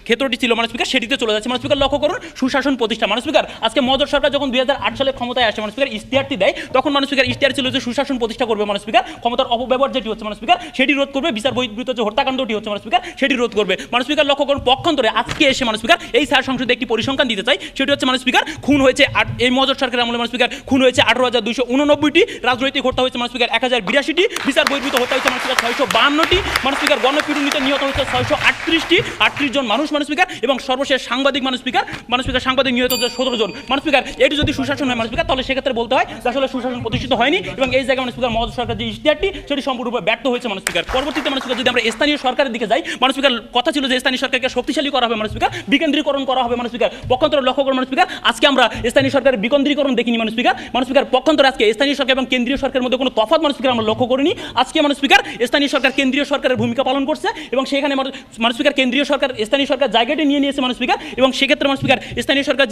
ক্ষেত্রটি ছিল মাননীয় স্পিকার সেটিতে চলে যাচ্ছে। মাননীয় স্পিকার লক্ষ্য করুন, সুশাসন প্রতিষ্ঠা। মাননীয় স্পিকার, আজকে মহাজোট সরকার যখন 2008 সালে ক্ষমতায় আসে মাননীয় স্পিকার ইশতেহারটি দেয়, তখন মাননীয় স্পিকার ইশতেহার ছিল যে সুশাসন প্রতিষ্ঠা করবে মাননীয় স্পিকার, ক্ষমতার অপব্যবহার যেটি হচ্ছে মাননীয় স্পিকার সেটি রোধ করবে, বিচার বহির্ভূত যে হত্যাকাণ্ডটি হচ্ছে মাননীয় স্পিকার সেটি রোধ করবে। মাননীয় স্পিকার লক্ষ্য করুন, পক্ষান্তরে আজকে এসে মাননীয় স্পিকার এই স্যার সংসদে একটি পরিসংখ্যান দিতে চাই, সেটি হচ্ছে মাননীয় স্পিকার খুন হয়েছে এই মহাজোট সরকারের আমলে মাননীয় স্পিকার খুন হয়েছে 18,289টি, রাজনৈতিক হত্যা হয়েছে মাননীয় স্পিকার 1,082টি, বিচার বহির্ভূত হত্যা হয়েছে মাননীয় স্পিকার 652টি, মাননীয় স্পিকার গণপিটুনিতে নিহত হয়েছে 638টি, 38 জন মানুষ মাননীয় স্পিকার, এবং সর্বশেষ সাংবাদিক মাননীয় স্পিকার সাংবাদিক নিহত হচ্ছে 17 জন। মাননীয় স্পিকার, এটি যদি সুশাসন হয় মাননীয় স্পিকার, তাহলে সেক্ষেত্রে বলতে হয় যে আসলে সুশাসন প্রতিষ্ঠিত হয়নি, এবং এই জায়গায় মাননীয় স্পিকার মহাজোট সরকার যে ইশতেহারটি সেটি সম্পূর্ণরূপে ব্যর্থ হয়েছে মাননীয় স্পিকার। পরবর্তীতে মাননীয় স্পিকার যদি আমরা স্থানীয় সরকারের দিকে যাই, মাননীয় স্পিকার কথা ছিল যে স্থানীয় সরকারকে শক্তিশালী করা হবে মাননীয় স্পিকার, বিকেন্দ্রীকরণ করা হবে মাননীয় স্পিকার। পক্ষান্তরে লক্ষ্য করুন মাননীয় স্পিকার, আজকে আমরা স্থানীয় সরকারের বিকেন্দ্রীকরণ দেখিনি মাননীয় স্পিকার। মাননীয় স্পিকার, পক্ষান্তরে আজকে স্থানীয় সরকার এবং কেন্দ্রীয় সরকারের মধ্যে কোনো তফাৎ মাননীয় স্পিকার আমরা লক্ষ্য করিনি। আজকে মাননীয় স্পিকার স্থানীয় সরকার কেন্দ্রীয় সরকারের ভূমিকা পালন করছে, এবং সেখানে মাননীয় স্পিকার কেন্দ্রীয় সরকার স্থানীয় সরকার জায়গাটি নিয়ে নিয়েছে মাননীয় স্পিকার, এবং সেক্ষেত্রে মাননীয় স্পিকার স্থানীয় সরকার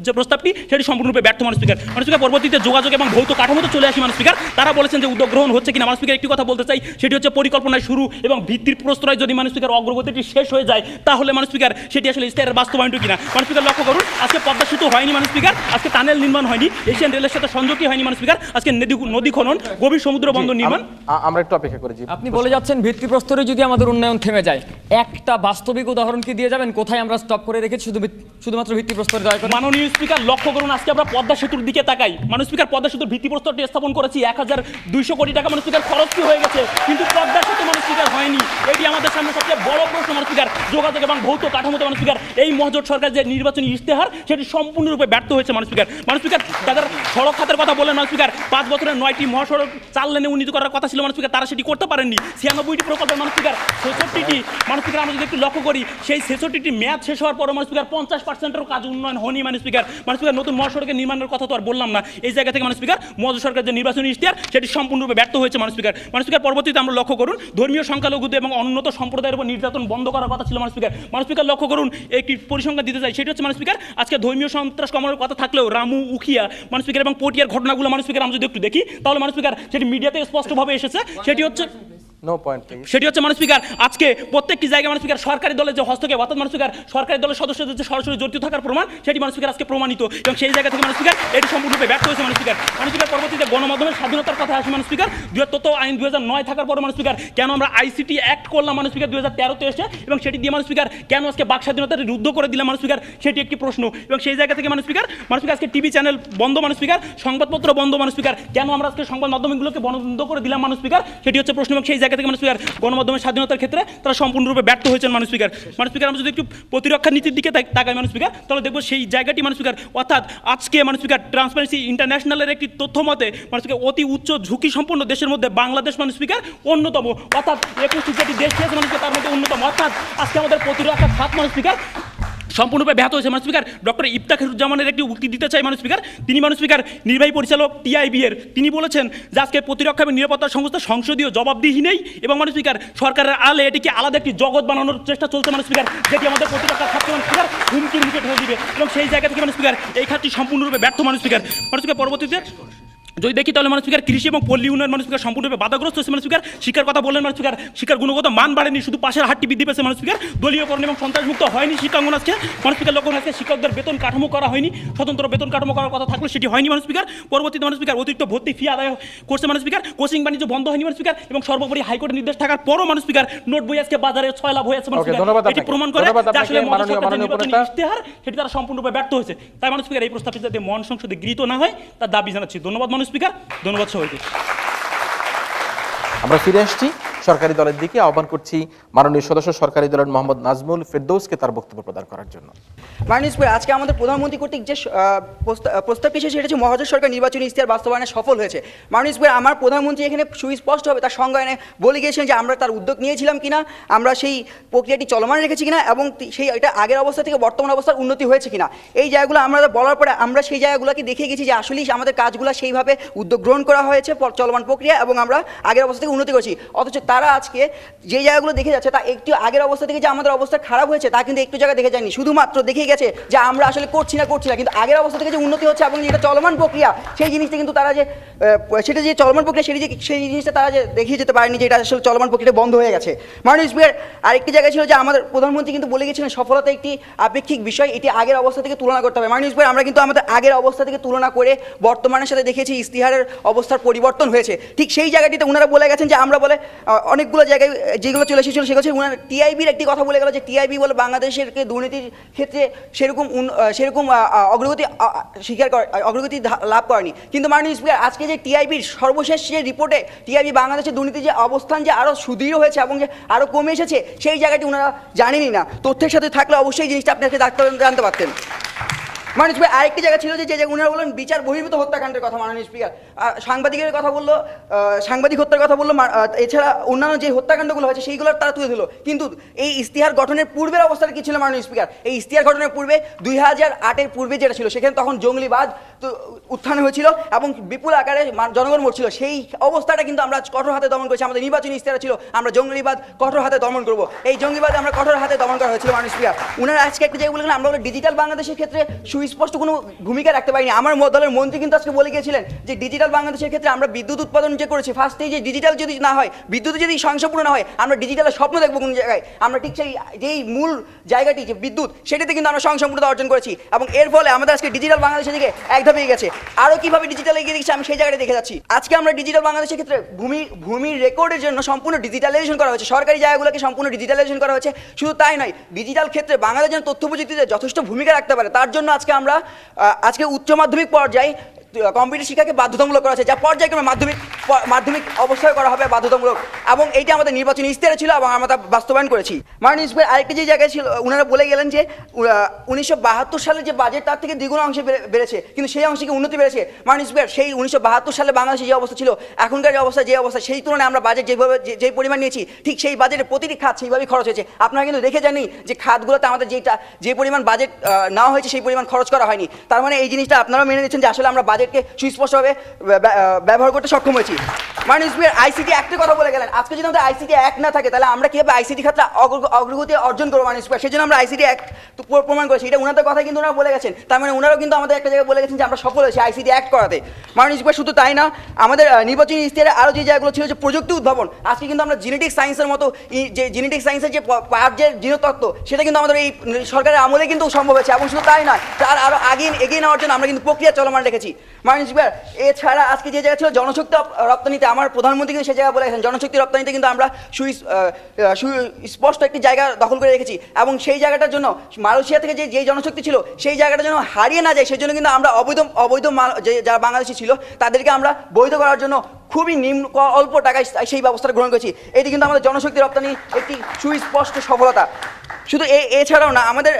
যে প্রস্তাবটি সেটি সম্পূর্ণরূপে ব্যর্থ মাননীয় স্পিকার। মাননীয় স্পিকার, পরবর্তীতে যোগাযোগ এবং ভৌত কাঠামোতে চলে আসি মাননীয় স্পিকার, তারা বলেছেন যে উদ্যোগ গ্রহণ হচ্ছে কিনা। মাননীয় স্পিকার, একটি কথা বলতে চাই, সেটি হচ্ছে পরিকল্পনায় শুরু এবং ভিত্তির প্রস্তরায় যদি মাননীয় স্পিকার অগ্রগতিটি শেষ হয়ে যায়, তাহলে মাননীয় স্পিকার সেটি আসলে ইশতেহারের বাস্তবায়ন কিনা। মাননীয় স্পিকার লক্ষ্য করুন, আজকে পদ্মা সেতু হয়নি মাননীয় স্পিকার, আজকে টানেল নির্মাণ হয়নি, এশিয়ান রেলের সাথে সংযোগই হয়নি মাননীয় স্পিকার, আজকে নদী খনন, গভীর সমুদ্র বন্দর নির্মাণ।
আমরা একটু অপেক্ষা করি।
আপনি বলে যাচ্ছেন ভিত্তিপ্রস্তরে যদি আমাদের উন্নয়ন থেমে যায়, একটা বাস্তবিক উদাহরণ কি দিয়ে যাবেন কোথায় আমরা স্টপ করে রেখেছি শুধুমাত্র ভিত্তিপ্রস্তরে দয়া করে?
মাননীয় স্পিকার লক্ষ্য করুন, আজকে আমরা পদ্মা সেতুর দিকে তাকাই। মাননীয় স্পিকার, পদ্মা সেতুর ভিত্তিপ্রস্তরটি স্থাপন করেছি, 1,200 কোটি টাকা মাননীয় স্পিকার খরচ হয়ে গেছে, কিন্তু পদ্মা সেতু মাননীয় স্পিকার হয়নি। এটি আমাদের সামনে সবচেয়ে বড় প্রশ্ন মাননীয় স্পিকার। যোগাযোগ এবং ভৌত কাঠামোতে মাননীয় স্পিকার এই মহাজোট সরকার যে নির্বাচনী ইশতেহার সেটি সম্পূর্ণরূপে ব্যর্থ হয়েছে মাননীয় স্পিকার। মাননীয় স্পিকার, তাদের সড়ক খাতের কথা বললেন মাননীয় স্পিকার, 5 বছরের 9টি মহাসড়ক 4 লেনে উন্নীত করার কথা ছিল মাননীয় স্পিকার, তারা সেটি করতে পারেননি। 96টি প্রকল্পের মাননীয় স্পিকার 66টি মাননীয় স্পিকার আমরা যদি একটু লক্ষ্য করি, সেই 66টি মেয়াদ শেষ হওয়ার পর মাননীয় স্পিকার 50%-এরও কাজ উন্নয়ন হয়নি মাননীয় স্পিকার। মাননীয় স্পিকার, নতুন মহাসড়কের নির্মাণের কথা তো আর বললাম না। এই জায়গা থেকে মাননীয় স্পিকার মহাজোট সরকার যে নির্বাচনী ইশতেহার সেটি সম্পূর্ণরূপে ব্যর্থ হয়েছে মাননীয় স্পিকার। মাননীয় স্পিকার, পরবর্তীতে আমরা লক্ষ্য করুন, ধর্মীয় সংখ্যালঘুদের এবং অনুন্নত সম্প্রদায়ের উপর নির্যাতন বন্ধ করার কথা ছিল মাননীয় স্পিকার। মাননীয় স্পিকার, লক্ষ্য করুন, একটি পরিসংখ্যান দিতে চাই, সেটি হচ্ছে মাননীয় স্পিকার, আজকে ধর্মীয় সন্ত্রাস কমানোর কথা থাকলেও রামু, উখিয়া মাননীয় স্পিকার এবং পটিয়ার ঘটনাগুলো মাননীয় স্পিকার আমরা যদি একটু দেখি, তাহলে মাননীয় স্পিকার সেটি মিডিয়াতে স্পষ্টভাবে এসেছে, সেটি হচ্ছে
নো পয়েন্ট।
সেটি হচ্ছে মানুষ স্পিকার আজকে প্রত্যেকটি জায়গায় মানুষ স্পিকার সরকারি দলের যে হস্তক্ষেপ অর্থাৎ মানুষ স্পিকার সরকারি দলের সদস্যদের যে সরাসরি জড়িত থাকার প্রমাণ সেটি মানুষ স্পিকার আজকে প্রমাণিত এবং সেই জায়গা থেকে মানুষ স্পিকার এটি সম্পূর্ণরূপে ব্যর্থ হয়েছে মানুষ স্পিকার পরবর্তীতে গণমাধ্যমের স্বাধীনতার কথা আসে মানুষ স্পিকার তথ্য আইন 2009 থাকার পর মানুষ স্পিকার কেন আমরা আইসিটি অ্যাক্ট করলাম মানুষ স্পিকার 2013-তে এসে এবং সেটি দিয়ে মানুষ স্পিকার কেন আজকে বাক স্বাধীনতা রুদ্ধ করে দিলাম মানুষ স্পিকার সেটি একটি প্রশ্ন এবং সেই জায়গা থেকে মানুষ স্পিকার আজকে টিভি চ্যানেল বন্ধ মানুষ স্পিকার সংবাদপত্র বন্ধ মানুষ স্পিকার কেন আমরা আজকে সংবাদ মাধ্যমগুলোকে বন্ধ করে দিলাম মানুষ স্পিকার সেটি হচ্ছে প্রশ্ন এবং সেই জায়গা থেকে মানুষ স্পিকার গণমাধ্যমের স্বাধীনতার ক্ষেত্রে তারা সম্পূর্ণরূপে ব্যর্থ হয়েছেন মানুষ স্পিকার আমরা যদি একটু প্রতিরক্ষা নীতির দিকে তাকাই মানুষ স্পিকার তাহলে দেখবো সেই জায়গাটি মানুষ স্পিকার অর্থাৎ আজকে মানুষ স্পিকার ট্রান্সপারেন্সি ইন্টারন্যাশনালের একটি তথ্য মতে মানুষ স্পিকার অতি উচ্চ ঝুঁকি সম্পন্ন দেশের মধ্যে বাংলাদেশ মানুষ স্পিকার অন্যতম অর্থাৎ 21টি যেটি দেশ রয়েছে মানুষ তার মধ্যে অন্যতম অর্থাৎ আজকে আমাদের প্রতিরক্ষা খাত মানুষ স্পিকার সম্পূর্ণরূপে ব্যাহত হয়েছে মানুষ স্পিকার ডক্টর ইফতেখারুজ্জামানের একটি উক্তি দিতে চাই মানুষ স্পিকার তিনি মানুষ স্পিকার নির্বাহী পরিচালক টিআইবি এর তিনি বলেছেন যে আজকে প্রতিরক্ষা এবং নিরাপত্তা সংস্থা সংসদীয় জবাবদিহি নেই এবং মানুষ স্পিকার সরকারের আলে এটিকে আলাদা একটি জগৎ বানানোর চেষ্টা চলছে মানুষ স্পিকার যেটি আমাদের প্রতিরক্ষা খাতকে মানুষ স্পিকার হুমকির মুখে ঠেলে দিবে এবং সেই জায়গা থেকে মানুষ স্পিকার এই খাতটি সম্পূর্ণরূপে ব্যর্থ মানুষ স্পিকার পরবর্তীতে যদি দেখি তাহলে মানুষ স্পিকার কৃষি এবং পল্লী উন্নয়ন মানুষ স্পিকার সম্পূর্ণরূপে বাধাগ্রস্ত হচ্ছে মানুষ স্পিকার শিক্ষার কথা বললেন মানুষ স্পিকার শিক্ষার গুণগত মান বাড়েনি শুধু পাশের হারটি বৃদ্ধি পেয়েছে মানুষ স্পিকার দলীয়করণ এবং সন্ত্রাসমুক্ত হয়নি শিক্ষাঙ্গন আজকে মানুষ স্পিকার লক্ষ্য আজকে শিক্ষকদের বেতন কাঠামো করা হয়নি স্বতন্ত্র বেতন কাঠামো করার কথা থাকলে সেটি হয়নি মানুষ স্পিকার পরবর্তীতে মানুষ স্পিকার অতিরিক্ত ভর্তি ফি আদায় করছে মানুষ স্পিকার কোচিং বাণিজ্য বন্ধ হয়নি মানুষ স্পিকার এবং সর্বোপরি হাইকোর্টের নির্দেশ থাকার পরও মানুষ স্পিকার নোট বই আজকে বাজারে 6 লাভ হয়ে আছে মানুষ স্পিকার এটি প্রমাণ করে যে আসলে নির্বাচনী ইশতেহার সেটি তারা সম্পূর্ণরূপে ব্যর্থ হয়েছে তাই মানুষ স্পিকার এই প্রস্তাবটি যাতে মন সংসদে গৃহীত না হয় তার দাবি জানাচ্ছি ধন্যবাদ মানুষ স্পিকার ধন্যবাদ সবাইকে
আমরা ফিরে আসছি সরকারি দলের দিকে আহ্বান করছি মাননীয় সদস্য সরকারি দলের মোহাম্মদ নাজমুল ফেরদৌসকে তার বক্তব্য প্রদান করার জন্য।
মাননীয় স্পিকার আজকে আমাদের প্রধানমন্ত্রী কর্তৃক যে প্রস্তাবটি এসেছে সেটা হচ্ছে মহাজোট সরকার নির্বাচনী ইশতেহার বাস্তবায়নে সফল হয়েছে। মাননীয় স্পিকার আমার প্রধানমন্ত্রী এখানে সুস্পষ্টভাবে তার সংজ্ঞায়নে বলে গিয়েছেন যে আমরা তার উদ্যোগ নিয়েছিলাম কিনা আমরা সেই প্রক্রিয়াটি চলমান রেখেছি কিনা এবং সেই এটা আগের অবস্থা থেকে বর্তমান অবস্থার উন্নতি হয়েছে কিনা এই জায়গাগুলো আমরা বলার পরে আমরা সেই জায়গাগুলোকে দেখে গেছি যে আসলেই আমাদের কাজগুলো সেইভাবে উদ্যোগ গ্রহণ করা হয়েছে চলমান প্রক্রিয়া এবং আমরা আগের অবস্থা থেকে উন্নতি করছি অথচ তারা আজকে যে জায়গাগুলো দেখে যাচ্ছে তা একটু আগের অবস্থা থেকে যে আমাদের অবস্থা খারাপ হয়েছে তা কিন্তু একটু জায়গা দেখে যায়নি শুধুমাত্র দেখে গেছে যে আমরা আসলে করছি না কিন্তু আগের অবস্থা থেকে যে উন্নতি হচ্ছে এবং যেটা চলমান প্রক্রিয়া সেই জিনিসটা কিন্তু তারা যে সেটা যে চলমান প্রক্রিয়া সেই জিনিসটা তারা যে দেখিয়ে যেতে পারেনি যে এটা আসলে চলমান প্রক্রিয়া বন্ধ হয়ে গেছে। মাননীয় স্পিকার আরেকটি জায়গায় ছিল যে আমাদের প্রধানমন্ত্রী কিন্তু বলে গেছিলেন সফলতা একটি আপেক্ষিক বিষয় এটি আগের অবস্থা থেকে তুলনা করতে হবে। মাননীয় স্পিকার আমরা কিন্তু আমাদের আগের অবস্থা থেকে তুলনা করে বর্তমানের সাথে দেখেছি ইশতেহারের অবস্থার পরিবর্তন হয়েছে ঠিক সেই জায়গাটিতে ওনারা বলে গেছেন যে আমরা বলে অনেকগুলো জায়গায় যেগুলো চলে এসেছিল সেগুলো হচ্ছে ওনার টিআইবির একটি কথা বলে গেল যে টিআইবি বলে বাংলাদেশের দুর্নীতির ক্ষেত্রে সেরকম অগ্রগতি লাভ করেনি কিন্তু মাননীয় স্পিকার আজকে যে টিআইবির সর্বশেষ যে রিপোর্টে টিআইবি বাংলাদেশের দুর্নীতির যে অবস্থান যে আরও সুদৃঢ় হয়েছে এবং যে আরও কমে এসেছে সেই জায়গাটি ওনারা জানেনই না তথ্যের সাথে থাকলে অবশ্যই জিনিসটা আপনাকে জানতে পারতেন। মাননীয় স্পিকার আরেকটি জায়গা ছিল যে ওনারা বললেন বিচার বহির্ভূত হত্যাকাণ্ডের কথা মাননীয় স্পিকার সাংবাদিকের কথা বললো সাংবাদিক হত্যার কথা বললো এছাড়া অন্যান্য যে হত্যাকাণ্ডগুলো হয়েছে সেইগুলোর তারা তুলে দিল কিন্তু এই ইশতেহার গঠনের পূর্বের অবস্থাটা কী ছিল মাননীয় স্পিকার এই ইশতেহার গঠনের পূর্বে 2008-এর পূর্বে যেটা ছিল সেখানে তখন জঙ্গলিবাদ উত্থান হয়েছিল এবং বিপুল আকারে জনগণ মরছিল সেই অবস্থাটা কিন্তু আমরা কঠোর হাতে দমন করেছি আমাদের নির্বাচনী ইশতেহার ছিল আমরা জঙ্গলিবাদ কঠোর হাতে দমন করবো এই জঙ্গলিবাদ আমরা কঠোর হাতে দমন করা হয়েছিল মাননীয় স্পিকার ওনারা আজকে একটা জায়গায় বললেন আমরা ডিজিটাল বাংলাদেশের ক্ষেত্রে সুস্পষ্ট কোনো ভূমিকা রাখতে পারিনি আমার দলের মন্ত্রী কিন্তু আজকে বলে গিয়েছিলেন যে ডিজিটাল বাংলাদেশের ক্ষেত্রে আমরা বিদ্যুৎ উৎপাদন যে করেছি ফার্স্টেই যে ডিজিটাল যদি না হয় বিদ্যুৎ যদি সংসম্পূর্ণ না হয় আমরা ডিজিটালের স্বপ্ন দেখবো কোন জায়গায় আমরা ঠিক সেই যেই মূল জায়গাটি যে বিদ্যুৎ সেটাতে কিন্তু আমরা সংসম্পূর্ণতা অর্জন করেছি এবং এর ফলে আমাদের আজকে ডিজিটাল বাংলাদেশের দিকে এক ধাপে গেছে আরও কীভাবে ডিজিটাল এগিয়ে দিচ্ছে আমি সেই জায়গাটা দেখে যাচ্ছি আজকে আমরা ডিজিটাল বাংলাদেশের ক্ষেত্রে ভূমির রেকর্ডের জন্য সম্পূর্ণ ডিজিটালাইজেশন করা হয়েছে সরকারি জায়গাগুলোকে সম্পূর্ণ ডিজিটালাইজেশন করা হয়েছে শুধু তাই নয় ডিজিটাল ক্ষেত্রে বাংলাদেশ যেন তথ্য প্রযুক্তিতে যথেষ্ট ভূমিকা রাখতে পারে তার জন্য আজকে আমরা উচ্চ মাধ্যমিক পর্যায়ে কম্পিউটার শিক্ষাকে বাধ্যতামূলক করা হয়েছে যা পর্যায়ক্রমে মাধ্যমিক অবস্থায় করা হবে বাধ্যতামূলক এবং এইটা আমাদের নির্বাচনী ইশতেহারে ছিল এবং আমরা তা বাস্তবায়ন করেছি। মাননীয় স্পিকার আরেকটি যে জায়গায় ছিল ওনারা বলে গেলেন যে 1972 সালের যে বাজেট তার থেকে দ্বিগুণ অংশে বেড়েছে কিন্তু সেই অংশে কি উন্নতি বেড়েছে মাননীয় স্পিকার সেই 1972 সালে বাংলাদেশে যে অবস্থা ছিল এখনকার যে অবস্থা সেই তুলনায় আমরা বাজেট যেভাবে যে পরিমাণ নিয়েছি ঠিক সেই বাজেটের প্রতিটি খাত সেইভাবেই খরচ হয়েছে আপনারা কিন্তু দেখে জানি যে খাতগুলোতে আমাদের যে পরিমাণ বাজেট নেওয়া হয়েছে সেই পরিমাণ খরচ করা হয়নি তার মানে এই জিনিসটা আপনারাও মেনে নিচ্ছেন যে আসলে আমরা বাজেটকে সুস্পষ্টভাবে ব্যবহার করতে সক্ষম হয়েছি। মাননীয় স্পিকার আইসিটি অ্যাক্টের কথা বলে গেলেন। আজকে যদি আমাদের আইসিটি অ্যাক্ট না থাকে তাহলে আমরা কিভাবে আইসিটি ক্ষেত্রে অগ্রগতি অর্জন করবো মাননীয় স্পিকার? সেই জন্য আমরা আইসিটি অ্যাক্ট প্রমাণ করেছি। এটা ওনাদের কথা কিন্তু ওনারা বলে গেছেন, তার মানে ওনারাও কিন্তু আমাদের একটা জায়গায় বলে গেছেন যে আমরা সফল হয়েছি আইসিটি অ্যাক্ট করাতে। মাননীয় স্পিকার শুধু তাই না, আমাদের নির্বাচনী ইশতেহারে আরও যে জায়গাগুলো ছিল যে প্রযুক্তি উদ্ভাবন, আজকে কিন্তু আমরা জেনেটিক সায়েন্সের মতো যে জেনেটিক সায়েন্সের যে পার্টের জিনতত্ত্ব সেটা কিন্তু আমাদের এই সরকারের আমলে কিন্তু সম্ভব হয়েছে। এবং শুধু তাই নয়, তার আরও এগিয়ে নেওয়ার জন্য আমরা কিন্তু প্রক্রিয়া চলমান রেখেছি মাননীয় স্পিকার। এছাড়া আজকে যে জায়গা ছিল জনশক্তি রপ্তানিতে, আমার প্রধানমন্ত্রী কিন্তু সে জায়গায় বলে গেছেন জনশক্তি রপ্তানিতে কিন্তু আমরা সুস্পষ্ট একটি জায়গা দখল করে রেখেছি। এবং সেই জায়গাটার জন্য মালয়েশিয়া থেকে যে জনশক্তি ছিল সেই জায়গাটা যেন হারিয়ে না যায় সেই জন্য কিন্তু আমরা অবৈধ যারা বাংলাদেশি ছিল তাদেরকে আমরা বৈধ করার জন্য খুবই অল্প টাকায় সেই ব্যবস্থাটা গ্রহণ করেছি। এটি কিন্তু আমাদের জনশক্তি রপ্তানি একটি সুস্পষ্ট সফলতা। শুধু এছাড়াও না, আমাদের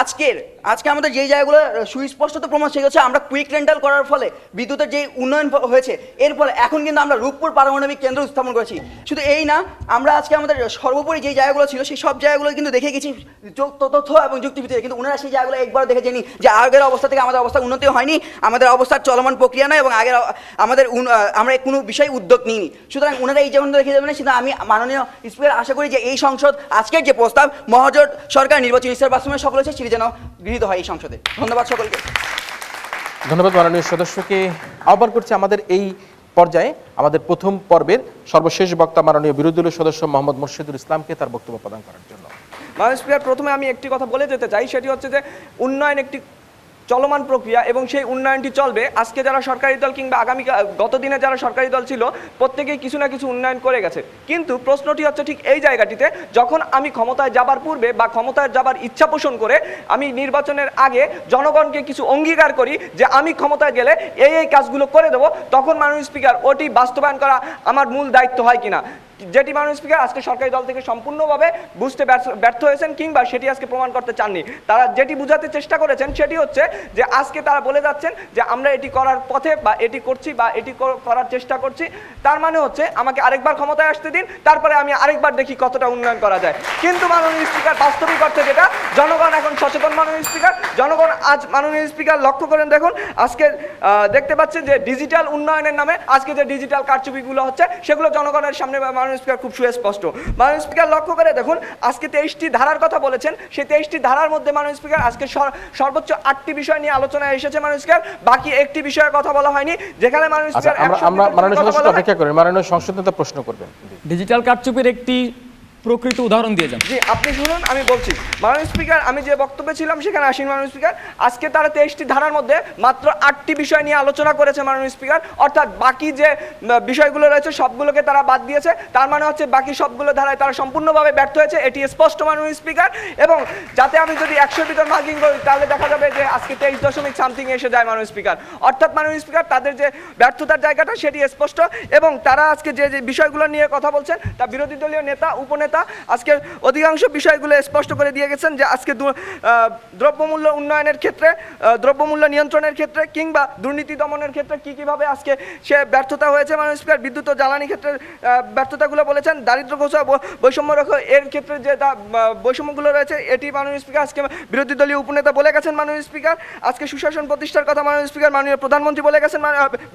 আজকে আমাদের যেই জায়গাগুলো সুস্পষ্টত প্রমাণ সেগুলো হচ্ছে আমরা কুইক রেন্টাল করার ফলে বিদ্যুতের যে উন্নয়ন হয়েছে, এর ফলে এখন কিন্তু আমরা রূপপুর পারমাণবিক কেন্দ্র স্থাপন করেছি। শুধু এই না, আমরা আজকে আমাদের সর্বোপরি যে জায়গাগুলো ছিল সেই সব জায়গাগুলো কিন্তু দেখে গেছি তথ্য এবং যুক্তিভিত্তিতে, কিন্তু ওনারা সেই জায়গাগুলো একবার দেখে জানি যে আগের অবস্থা থেকে আমাদের অবস্থা উন্নতি হয়নি, আমাদের অবস্থার চলমান প্রক্রিয়া নয় এবং আমরা কোনো বিষয়ে উদ্যোগ নিইনি। সুতরাং ওনারা এই যেমন দেখে যাবেন, সেটা আমি মাননীয় স্পিকার আশা করি যে এই সংসদ আজকের যে প্রস্তাব মহাজোট সরকার নির্বাচনী ইশতেহার বাস্তবায়নে সফল হয়েছে সেটি যেন গৃহীত হয় এই সংসদে। ধন্যবাদ সকলকে।
ধন্যবাদ মাননীয় সদস্যকে। আহ্বান করছি আমাদের এই পর্যায়ে আমাদের প্রথম পর্বের সর্বশেষ বক্তা মাননীয় বিরোধী দলীয় সদস্য মোহাম্মদ মোর্শেদুল ইসলামকে তার বক্তব্য প্রদান করার জন্য।
মাননীয় স্পিকার, প্রথমে আমি একটি কথা বলে যেতে চাই, সেটি হচ্ছে যে উন্নয়ন একটি চলমান প্রক্রিয়া এবং সেই উন্নয়নটি চলবে। আজকে যারা সরকারি দল কিংবা গত দিনে যারা সরকারি দল ছিল প্রত্যেকেই কিছু না কিছু উন্নয়ন করে গেছে, কিন্তু প্রশ্নটি হচ্ছে ঠিক এই জায়গাটিতে, যখন আমি ক্ষমতায় যাবার পূর্বে বা ক্ষমতায় যাবার ইচ্ছা পোষণ করে আমি নির্বাচনের আগে জনগণকে কিছু অঙ্গীকার করি যে আমি ক্ষমতায় গেলে এই কাজগুলো করে দেবো, তখন মাননীয় স্পিকার ওটি বাস্তবায়ন করা আমার মূল দায়িত্ব হয় কিনা, যেটি মাননীয় স্পিকার আজকে সরকারি দল থেকে সম্পূর্ণভাবে বুঝতে ব্যর্থ হয়েছেন কিংবা সেটি আজকে প্রমাণ করতে চাননি। তারা যেটি বোঝাতে চেষ্টা করেছেন সেটি হচ্ছে যে আজকে তারা বলে যাচ্ছেন যে আমরা এটি করার পথে বা এটি করছি বা এটি করার চেষ্টা করছি, তার মানে হচ্ছে আমাকে আরেকবার ক্ষমতায় আসতে দিন, তারপরে আমি আরেকবার দেখি কতটা উন্নয়ন করা যায়। কিন্তু মাননীয় স্পিকার বাস্তবিক অর্থে যেটা, জনগণ এখন সচেতন মাননীয় স্পিকার, জনগণ আজ মাননীয় স্পিকার লক্ষ্য করেন দেখুন আজকে দেখতে পাচ্ছেন যে ডিজিটাল উন্নয়নের নামে আজকে যে ডিজিটাল কারচুপিগুলো হচ্ছে সেগুলো জনগণের সামনে মাননীয় স্পিকার খুব সুস্পষ্ট। মাননীয় স্পিকার লক্ষ্য করে দেখুন আজকে 23টি ধারার কথা বলেছেন, সেই 23টি ধারার মধ্যে মাননীয় স্পিকার আজকে সর্বোচ্চ 8টি বিষয় নিয়ে আলোচনায় এসেছে মাননীয় স্পিকার, বাকি একটি বিষয়ের কথা বলা হয়নি, যেখানে মাননীয় স্পিকার
আমরা মাননীয় সদস্য অপেক্ষা করি, মাননীয় সংসদ নেতা প্রশ্ন করবেন।
ডিজিটাল কারচুপির একটি প্রকৃত উদাহরণ দিয়ে যান।
জি, আপনি শুনুন, আমি বলছি। মাননীয় স্পিকার, আমি যে বক্তব্যে ছিলাম সেখানে আসেন মাননীয় স্পিকার, আজকে তারা 23টি ধারার মধ্যে মাত্র 8টি বিষয় নিয়ে আলোচনা করেছে মাননীয় স্পিকার, অর্থাৎ বাকি যে বিষয়গুলো রয়েছে সবগুলোকে তারা বাদ দিয়েছে, তার মানে হচ্ছে বাকি সবগুলো ধারায় তারা সম্পূর্ণভাবে ব্যর্থ হয়েছে, এটি স্পষ্ট মাননীয় স্পিকার। এবং যাতে আমি যদি 100-এর ভিতর মার্কিং করি তাহলে দেখা যাবে যে আজকে 23.something এসে যায় মাননীয় স্পিকার, অর্থাৎ মাননীয় স্পিকার তাদের যে ব্যর্থতার জায়গাটা সেটি স্পষ্ট। এবং তারা আজকে যে বিষয়গুলো নিয়ে কথা বলছেন তা বিরোধী দলীয় নেতা উপনেতা আজকে অধিকাংশ বিষয়গুলো স্পষ্ট করে দিয়ে গেছেন যে আজকে দ্রব্যমূল্য উন্নয়নের ক্ষেত্রে, দ্রব্যমূল্য নিয়ন্ত্রণের ক্ষেত্রে কিংবা দুর্নীতি দমনের ক্ষেত্রে কিভাবে আজকে সে ব্যর্থতা হয়েছে মাননীয় স্পিকার, বিদ্যুৎ ও জ্বালানি ক্ষেত্রে ব্যর্থতাগুলো বলেছেন, দারিদ্র্য ঘোষা বৈষম্য রেখা এর ক্ষেত্রে যে বৈষম্যগুলো রয়েছে এটি মাননীয় স্পিকার আজকে বিরোধী দলীয় উপনেতা বলে গেছেন মাননীয় স্পিকার। আজকে সুশাসন প্রতিষ্ঠার কথা মাননীয় স্পিকার মাননীয় প্রধানমন্ত্রী বলে গেছেন,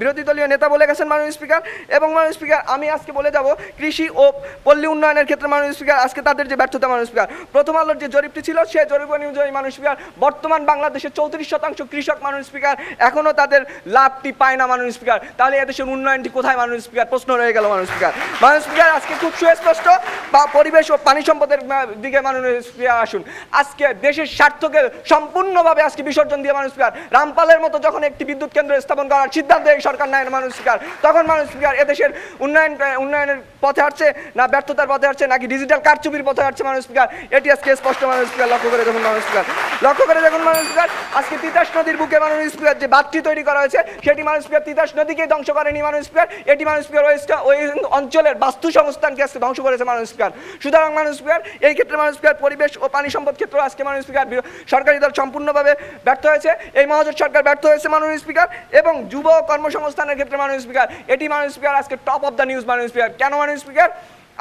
বিরোধী দলীয় নেতা বলে গেছেন মাননীয় স্পিকার। এবং মাননীয় স্পিকার আমি আজকে বলে যাব কৃষি ও পল্লী উন্নয়নের ক্ষেত্রে মাননীয় স্পিকার আজকে তাদের যে ব্যর্থতা মাননীয় স্পিকার, প্রথম আলোর যে জরিপটি ছিল সেই জরিপ অনুযায়ী মাননীয় স্পিকার বর্তমান বাংলাদেশের 34% কৃষক মাননীয় স্পিকার এখনো তাদের লাভটি পায় না মাননীয় স্পিকার, তাহলে এদেশের উন্নয়নটি কোথায় মাননীয় স্পিকার, প্রশ্ন রয়ে গেল মাননীয় স্পিকার। মাননীয় স্পিকার আজকে খুব সুস্পষ্ট বা পরিবেশ ও পানি সম্পদের দিকে মাননীয় স্পিকার আসুন, আজকে দেশের স্বার্থকে সম্পূর্ণভাবে আজকে বিসর্জন দিয়ে মাননীয় স্পিকার রামপালের মতো যখন একটি বিদ্যুৎ কেন্দ্র স্থাপন করার সিদ্ধান্ত এই সরকার নেয় মাননীয় স্পিকার, তখন মাননীয় স্পিকার এদেশের উন্নয়নের পথে হাঁটছে না ব্যর্থতার পথে হাঁটছে নাকি ডিজিটাল কারচুপির পথে হাঁটছে মাননীয় স্পিকার, এটি আজকে স্পষ্ট মাননীয় স্পিকার। লক্ষ্য করে দেখুন মাননীয় স্পিকার, লক্ষ্য করে দেখুন মাননীয় স্পিকার আজকে তিতাস নদীর বুকে মাননীয় স্পিকার যে বাঁধটি তৈরি করা হয়েছে সেটি মাননীয় স্পিকার তিতাস নদীকে ধ্বংস করেনি মাননীয় স্পিকার, এটি মাননীয় স্পিকার ওই অঞ্চলের বাস্তু সংস্থানকে আজকে ধ্বংস করেছে মাননীয় স্পিকার। সুতরাং মাননীয় স্পিকার এই ক্ষেত্রে মাননীয় স্পিকার পরিবেশ ও পানি সম্পদ ক্ষেত্র আজকে মাননীয় স্পিকার সরকারি দল সম্পূর্ণভাবে ব্যর্থ হয়েছে, এই মহাজোট সরকার ব্যর্থ হয়েছে মাননীয় স্পিকার। এবং যুব কর্মসংস্থানের ক্ষেত্রে মাননীয় স্পিকার এটি মাননীয় স্পিকার আজকে টপ অফ দ্য নিউজ মাননীয় স্পিকার। কেন মাননীয় স্পিকার?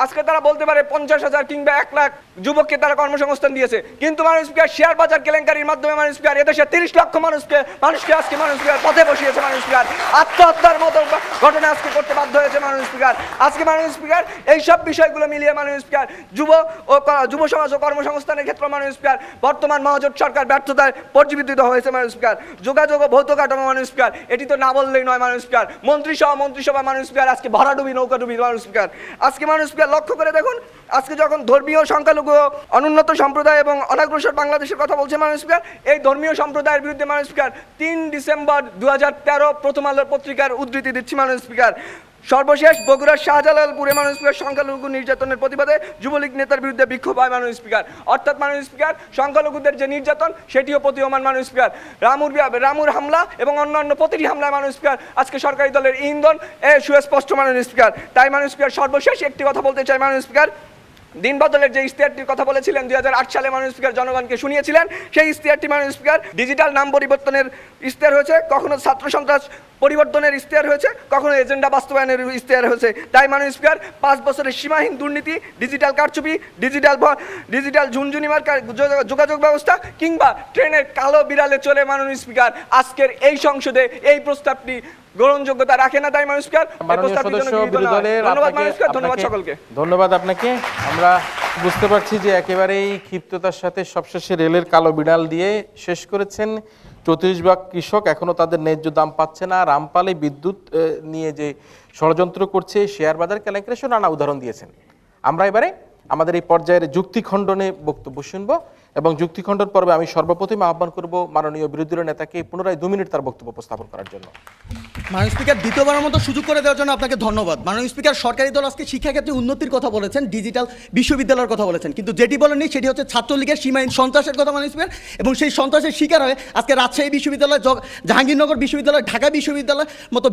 আজকে তারা বলতে পারে 50,000 কিংবা 1 লাখ যুবককে তারা কর্মসংস্থান দিয়েছে, কিন্তু মাননীয় স্পিকার শেয়ার বাজার কেলেঙ্কারির মাধ্যমে মাননীয় স্পিকার এদেশে 30 লক্ষ মানুষকে আজকে মাননীয় স্পিকার পথে বসিয়েছে মাননীয় স্পিকার, আত্মহত্যার মতো ঘটনা আজকে করতে বাধ্য হয়েছে মাননীয় স্পিকার। আজকে মাননীয় স্পিকার এইসব বিষয়গুলো মিলিয়ে মাননীয় স্পিকার যুব সমাজ ও কর্মসংস্থানের ক্ষেত্রে মাননীয় স্পিকার বর্তমান মহাজোট সরকার ব্যর্থতায় পর্যবেক্ষিত হয়েছে মাননীয় স্পিকার। যোগাযোগ ও ভৌত কাঠামো মাননীয় স্পিকার, এটি তো না বললেই নয় মাননীয় স্পিকার। মন্ত্রিসভা মাননীয় স্পিকার আজকে ভরাডুবি নৌকাডুবি মাননীয় স্পিকার। আজকে মাননীয় স্পিকার লক্ষ্য করে দেখুন, আজকে যখন ধর্মীয় সংখ্যালঘু অনুন্নত সম্প্রদায় এবং অনাগ্রসর বাংলাদেশের কথা বলছে মাননীয় স্পিকার, এই ধর্মীয় সম্প্রদায়ের বিরুদ্ধে মাননীয় স্পিকার 3 ডিসেম্বর 2013 প্রথম আলোর পত্রিকার উদ্ধৃতি দিচ্ছি মাননীয় স্পিকার। সর্বশেষ বগুড়ার শাহজালালপুরে মাননীয় স্পিকার সংখ্যালঘু নির্যাতনের প্রতিবাদে যুবলীগ নেতার বিরুদ্ধে বিক্ষোভ হয় মাননীয় স্পিকার। অর্থাৎ মাননীয় স্পিকার সংখ্যালঘুদের যে নির্যাতন সেটিও প্রতীয়মান মাননীয় স্পিকার। রামুর হামলা এবং অন্যান্য প্রতিটি হামলায় মাননীয় স্পিকার আজকে সরকারি দলের ইন্ধন সুস্পষ্ট মাননীয় স্পিকার। তাই মাননীয় স্পিকার সর্বশেষ একটি কথা বলতে চাই মাননীয় স্পিকার, দিন বদলের যে ইশতেহারটির কথা বলেছিলেন 2008 সালে মাননীয় স্পিকার জনগণকে শুনিয়েছিলেন, সেই ইশতেহারটি মাননীয় স্পিকার ডিজিটাল নাম পরিবর্তনের ইশতেহার হয়েছে, কখনো ছাত্র সন্ত্রাস পরিবর্তনের ইশতেহার হয়েছে, কখনো এজেন্ডা বাস্তবায়নের ইশতেহার হয়েছে। তাই মাননীয় স্পিকার 5 বছরের সীমাহীন দুর্নীতি, ডিজিটাল কারচুপি, ডিজিটাল ঝুনঝুনি মার্কার যোগাযোগ ব্যবস্থা কিংবা ট্রেনের কালো বিড়ালে চলে মাননীয় স্পিকার আজকের এই সংসদে এই প্রস্তাবটি গ্রহণযোগ্যতা রাখে না। তাই মাননীয় স্পিকার ধন্যবাদ সকলকে।
ধন্যবাদ আপনাকে। আমরা বুঝতে পারছি যে একেবারেই ক্ষিপ্ততার সাথে সবশেষে রেলের কালো বিড়াল দিয়ে শেষ করেছেন। 34 ভাগ কৃষক এখনো তাদের ন্যায্য দাম পাচ্ছে না। রামপালে বিদ্যুৎ নিয়ে যে ষড়যন্ত্র করছে, শেয়ার বাজার কেলেঙ্কারি, নানা উদাহরণ দিয়েছেন। আমরা এবারে আমাদের এই পর্যায়ের যুক্তি খণ্ডনে বক্তব্য শুনবো এবং যুক্তি খণ্ডন পর্বে আমি সর্বপ্রথম আহ্বান করব মাননীয় বিরোধী দলের নেতাকে পুনরায় 2 মিনিট তার বক্তব্য উপস্থাপন করার জন্য।
মাননীয় স্পিকার, দ্বিতীয়বারের মতো সুযোগ করে দেওয়ার জন্য আপনাকে ধন্যবাদ। মাননীয় স্পিকার, সরকারি দল আজকে শিক্ষাক্ষেত্রে উন্নতির কথা বলেছেন, ডিজিটাল বিশ্ববিদ্যালয়ের কথা বলেছেন, কিন্তু যেটি বলেননি সেটি হচ্ছে ছাত্রলীগের সীমাহীন সন্ত্রাসের কথা মাননীয় স্পিকার। এবং সেই সন্ত্রাসের শিকার হয়ে আজকে রাজশাহী বিশ্ববিদ্যালয়, জাহাঙ্গীরনগর বিশ্ববিদ্যালয়, ঢাকা বিশ্ববিদ্যালয় মতো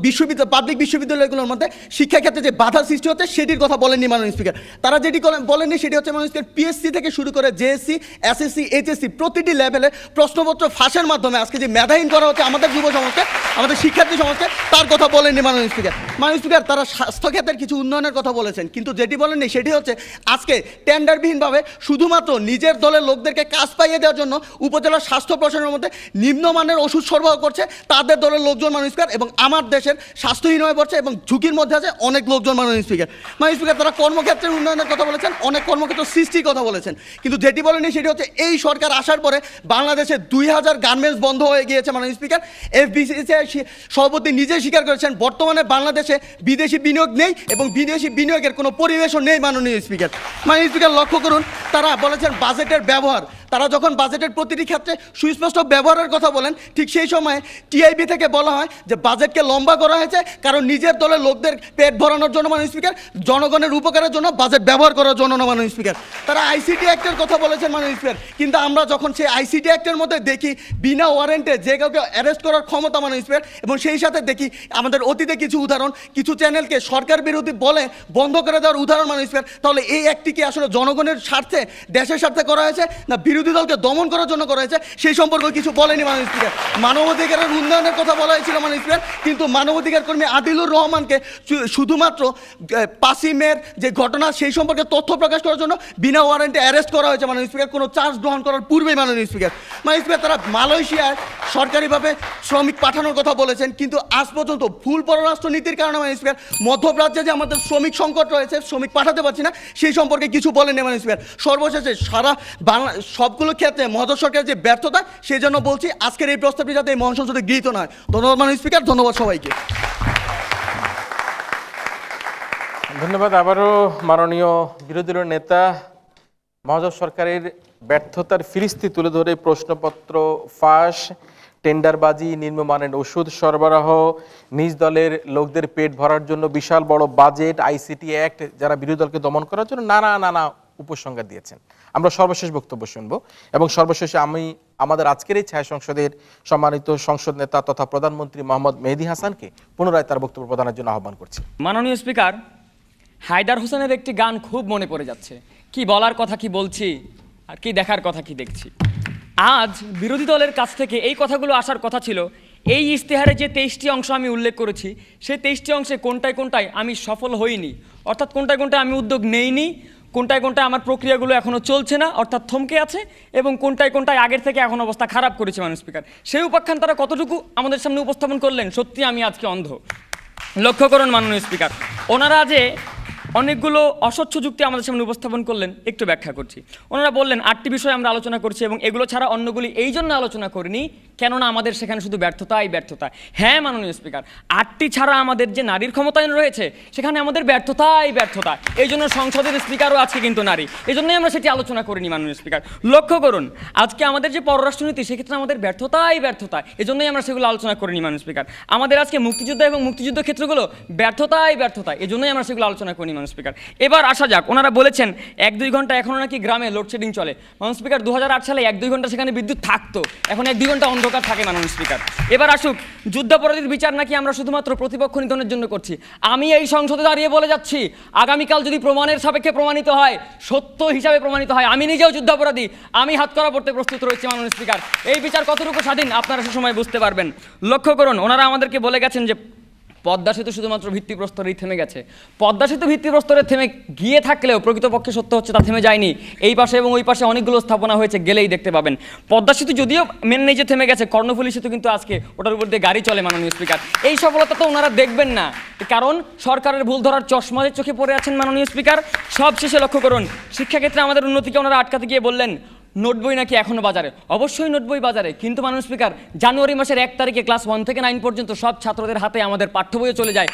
পাবলিক বিশ্ববিদ্যালয়গুলোর মধ্যে শিক্ষাক্ষেত্রে যে বাধা সৃষ্টি হচ্ছে সেটির কথা বলেননি মাননীয় স্পিকার। তারা যেটি বলেননি সেটি হচ্ছে মাননীয় স্পিকার পিএসসি থেকে শুরু করে জেএসসি, এসএসসি, এইচএসসি প্রতিটি লেভেলে প্রশ্নপত্র ফাঁসের মাধ্যমে আজকে যে মেধাহীন করা হচ্ছে আমাদের যুব সমাজকে, আমাদের শিক্ষার্থী সমাজকে, তার কথা বলেননি মাননীয় স্পিকার। মাননীয় স্পিকার, তারা স্বাস্থ্যক্ষেত্রের কিছু উন্নয়নের কথা বলেছেন, কিন্তু যেটি বলেননি সেটি হচ্ছে আজকে টেন্ডারবিহীনভাবে শুধুমাত্র নিজের দলের লোকদেরকে কাজ পাইয়ে দেওয়ার জন্য উপজেলার স্বাস্থ্য প্রশাসনের মধ্যে নিম্নমানের ওষুধ সরবরাহ করছে তাদের দলের লোকজন মাননীয় স্পিকার, এবং আমার দেশের স্বাস্থ্যহীন হয়ে পড়ছে এবং ঝুঁকির মধ্যে আছে অনেক লোকজন মাননীয় স্পিকার। মাননীয় স্পিকার, তারা কর্মক্ষেত্রের উন্নয়নের কথা বলেছেন, অনেক কর্মক্ষেত্র সৃষ্টির কথা বলেছেন, কিন্তু যেটি বলেননি সেটি হচ্ছে এই সরকার আসার পরে বাংলাদেশে 2000 গার্মেন্টস বন্ধ হয়ে গিয়েছে মাননীয় স্পিকার। এফবিসিসিআই সভাপতি নিজেই স্বীকার করেছেন বর্তমানে বাংলাদেশে বিদেশি বিনিয়োগ নেই এবং বিদেশি বিনিয়োগের কোনো পরিবেশও নেই মাননীয় স্পিকার। মাননীয় স্পিকার, লক্ষ্য করুন, তারা বলেছেন বাজেটের ব্যবহার, তারা যখন বাজেটের প্রতিটি ক্ষেত্রে সুস্পষ্ট ব্যবহারের কথা বলেন, ঠিক সেই সময় টিআইবি থেকে বলা হয় যে বাজেটকে লম্বা করা হয়েছে কারণ নিজের দলের লোকদের পেট ভরানোর জন্য মাননীয় স্পিকার, জনগণের উপকারের জন্য বাজেট ব্যবহার করার জন্য না মাননীয় স্পিকার। তারা আইসিটি অ্যাক্টের কথা বলেছেন মাননীয় স্পিকার, কিন্তু আমরা যখন সেই আইসিটি অ্যাক্টের মধ্যে দেখি বিনা ওয়ারেন্টে যে কাউকে অ্যারেস্ট করার ক্ষমতা মাননীয় স্পিকার, এবং সেই সাথে দেখি আমাদের অতীতে কিছু উদাহরণ, কিছু চ্যানেলকে সরকার বিরোধী বলে বন্ধ করে দেওয়ার উদাহরণ মাননীয় স্পিকার, তাহলে এই অ্যাক্টটি কি আসলে জনগণের স্বার্থে, দেশের স্বার্থে করা হয়েছে না বিরোধী দলকে দমন করার জন্য করা হয়েছে সেই সম্পর্কে কিছু বলেনি মাননীয় স্পিকার। মানবাধিকারের উন্নয়নের কথা বলা হয়েছিল মাননীয় স্পিকার, কিন্তু মানবাধিকার কর্মী আদিলুর রহমানকে শুধুমাত্র 5ই মের যে ঘটনা সেই সম্পর্কে তথ্য প্রকাশ করার জন্য বিনা ওয়ারেন্টে অ্যারেস্ট করা হয়েছে মাননীয় স্পিকার, কোনো চার্জ গ্রহণ করার পূর্বেই মাননীয় স্পিকার। মাননীয় স্পিকার, তারা মালয়েশিয়ায় সরকারিভাবে শ্রমিক পাঠানোর কথা বলেছেন, কিন্তু আজ পর্যন্ত ভুল পররাষ্ট্র নীতির কারণে মাননীয় স্পিকার মধ্যপ্রাচ্যে যে আমাদের শ্রমিক সংকট রয়েছে, শ্রমিক পাঠাতে পারছি না, সেই সম্পর্কে কিছু বলেন মাননীয় স্পিকার। সর্বশেষে সারা বাংলা সবগুলো ক্ষেত্রে মহাজোট সরকারের যে ব্যর্থতা, সেই জন্য বলছি আজকের এই প্রস্তাবটি যাতে এই মহান সংসদে গৃহীত না হয়। ধন্যবাদ মাননীয় স্পিকার, ধন্যবাদ সবাইকে।
ধন্যবাদ আবারও মাননীয় বিরোধী দলের নেতা। মহাজোট সরকারের ব্যর্থতার ফিরিস্তি তুলে ধরে প্রশ্নপত্র ফাঁস, টেন্ডারবাজি, নিম্নমানের ওষুধ সরবরাহ, নিজ দলের লোকদের পেট ভরার জন্য বিশাল বড় বাজেট, আইসিটি অ্যাক্ট, যারা বিরোধী দলকে দমন করার জন্য নানা উপসংহার দিয়েছেন। আমরা সর্বশেষ বক্তব্য শুনবো এবং সর্বশেষে আমি আমাদের আজকের এই ছায়া সংসদের সম্মানিত সংসদ নেতা তথা প্রধানমন্ত্রী মোহাম্মদ মেহেদী হাসানকে পুনরায় তার বক্তব্য প্রদানের জন্য আহ্বান করছি।
মাননীয় স্পিকার, হায়দার হোসেনের একটি গান খুব মনে পড়ে যাচ্ছে, কি বলার কথা কি বলছি আর কি দেখার কথা কি দেখছি। আজ বিরোধী দলের কাছ থেকে এই কথাগুলো আসার কথা ছিল। এই ইশতেহারে যে 23টি অংশ আমি উল্লেখ করেছি, সেই 23টি অংশে কোনটায় আমি সফল হইনি, অর্থাৎ কোনটায় আমি উদ্যোগ নেইনি, কোনটায় আমার প্রক্রিয়াগুলো এখনও চলছে না, অর্থাৎ থমকে আছে, এবং কোনটায় আগের থেকে এখন অবস্থা খারাপ করেছে মাননীয় স্পিকার। সেই উপাখ্যান তারা কতটুকু আমাদের সামনে উপস্থাপন করলেন, সত্যি আমি আজকে অন্ধ। লক্ষ্য করুন মাননীয় স্পিকার, ওনারা যে অনেকগুলো অস্বচ্ছ যুক্তি আমাদের সামনে উপস্থাপন করলেন, একটু ব্যাখ্যা করছি। ওনারা বললেন 8টি বিষয় আমরা আলোচনা করছি এবং এগুলো ছাড়া অন্যগুলি এই জন্য আলোচনা করিনি কেননা আমাদের সেখানে শুধু ব্যর্থতাই ব্যর্থতা। হ্যাঁ মাননীয় স্পিকার, 8টি ছাড়া আমাদের যে নারীর ক্ষমতায়ন রয়েছে সেখানে আমাদের ব্যর্থতাই ব্যর্থতা। এই জন্য সংসদের স্পিকারও আজকে কিন্তু নারী, এই জন্যই আমরা সেটি আলোচনা করিনি মাননীয় স্পিকার। লক্ষ্য করুন আজকে আমাদের যে পররাষ্ট্রনীতি সেক্ষেত্রে আমাদের ব্যর্থতাই ব্যর্থতা, এই জন্যই আমরা সেগুলো আলোচনা করিনি মাননীয় স্পিকার। আমাদের আজকে মুক্তিযুদ্ধ এবং মুক্তিযুদ্ধ ক্ষেত্রগুলো ব্যর্থতাই ব্যর্থতা, এই জন্যই আমরা সেগুলো আলোচনা করিনি মাননীয় স্পিকার। এবার আসা যাক, ওনারা বলেছেন 1-2 ঘন্টা এখনও নাকি গ্রামে লোডশেডিং চলে। মাননীয় স্পিকার 2008 সালে 1-2 ঘন্টা সেখানে বিদ্যুৎ থাকতো, এখন 1-2 ঘন্টা অন্ধকার থাকে মাননীয় স্পিকার। এবার আসুক, যুদ্ধাপরাধীর বিচার নাকি আমরা শুধুমাত্র প্রতিপক্ষ নিধনের জন্য করছি। আমি এই সংসদে দাঁড়িয়ে বলে যাচ্ছি, আগামীকাল যদি প্রমাণের সাপেক্ষে প্রমাণিত হয়, সত্য হিসাবে প্রমাণিত হয়, আমি নিজেও যুদ্ধাপরাধী, আমি হাতকড়া পড়তে প্রস্তুত রয়েছি মাননীয় স্পিকার। এই বিচার কতটুকু স্বাধীন আপনারা সে সময় বুঝতে পারবেন। লক্ষ্য করুন ওনারা আমাদেরকে বলে গেছেন যে পদ্মা সেতু শুধুমাত্র ভিত্তিপ্রস্তরেই থেমে গেছে। পদ্মা সেতু ভিত্তিপ্রস্তরে থেমে গিয়ে থাকলেও প্রকৃতপক্ষে সত্য হচ্ছে তা থেমে যায়নি। এই পাশে এবং ওই পাশে অনেকগুলো স্থাপনা হয়েছে, গেলেই দেখতে পাবেন। পদ্মা সেতু যদিও মেনে নেই যে থেমে গেছে, কর্ণফুলী সেতু কিন্তু আজকে ওটার উপর দিয়ে গাড়ি চলে মাননীয় স্পিকার। এই সফলতা তো ওনারা দেখবেন না, কারণ সরকারের ভুল ধরার চশমাদের চোখে পড়ে আছেন মাননীয় স্পিকার। সব শেষে লক্ষ্য করুন, শিক্ষাক্ষেত্রে আমাদের উন্নতিকে ওনারা আটকাতে গিয়ে বললেন নোট বই নাকি এখনো বাজারে। অবশ্যই নোট বই বাজারে, কিন্তু মাননীয় স্পিকার জানুয়ারি মাসের 1 তারিখে ক্লাস 1 থেকে 9 পর্যন্ত সব ছাত্রদের হাতে আমাদের পাঠ্য বইও চলে যায়,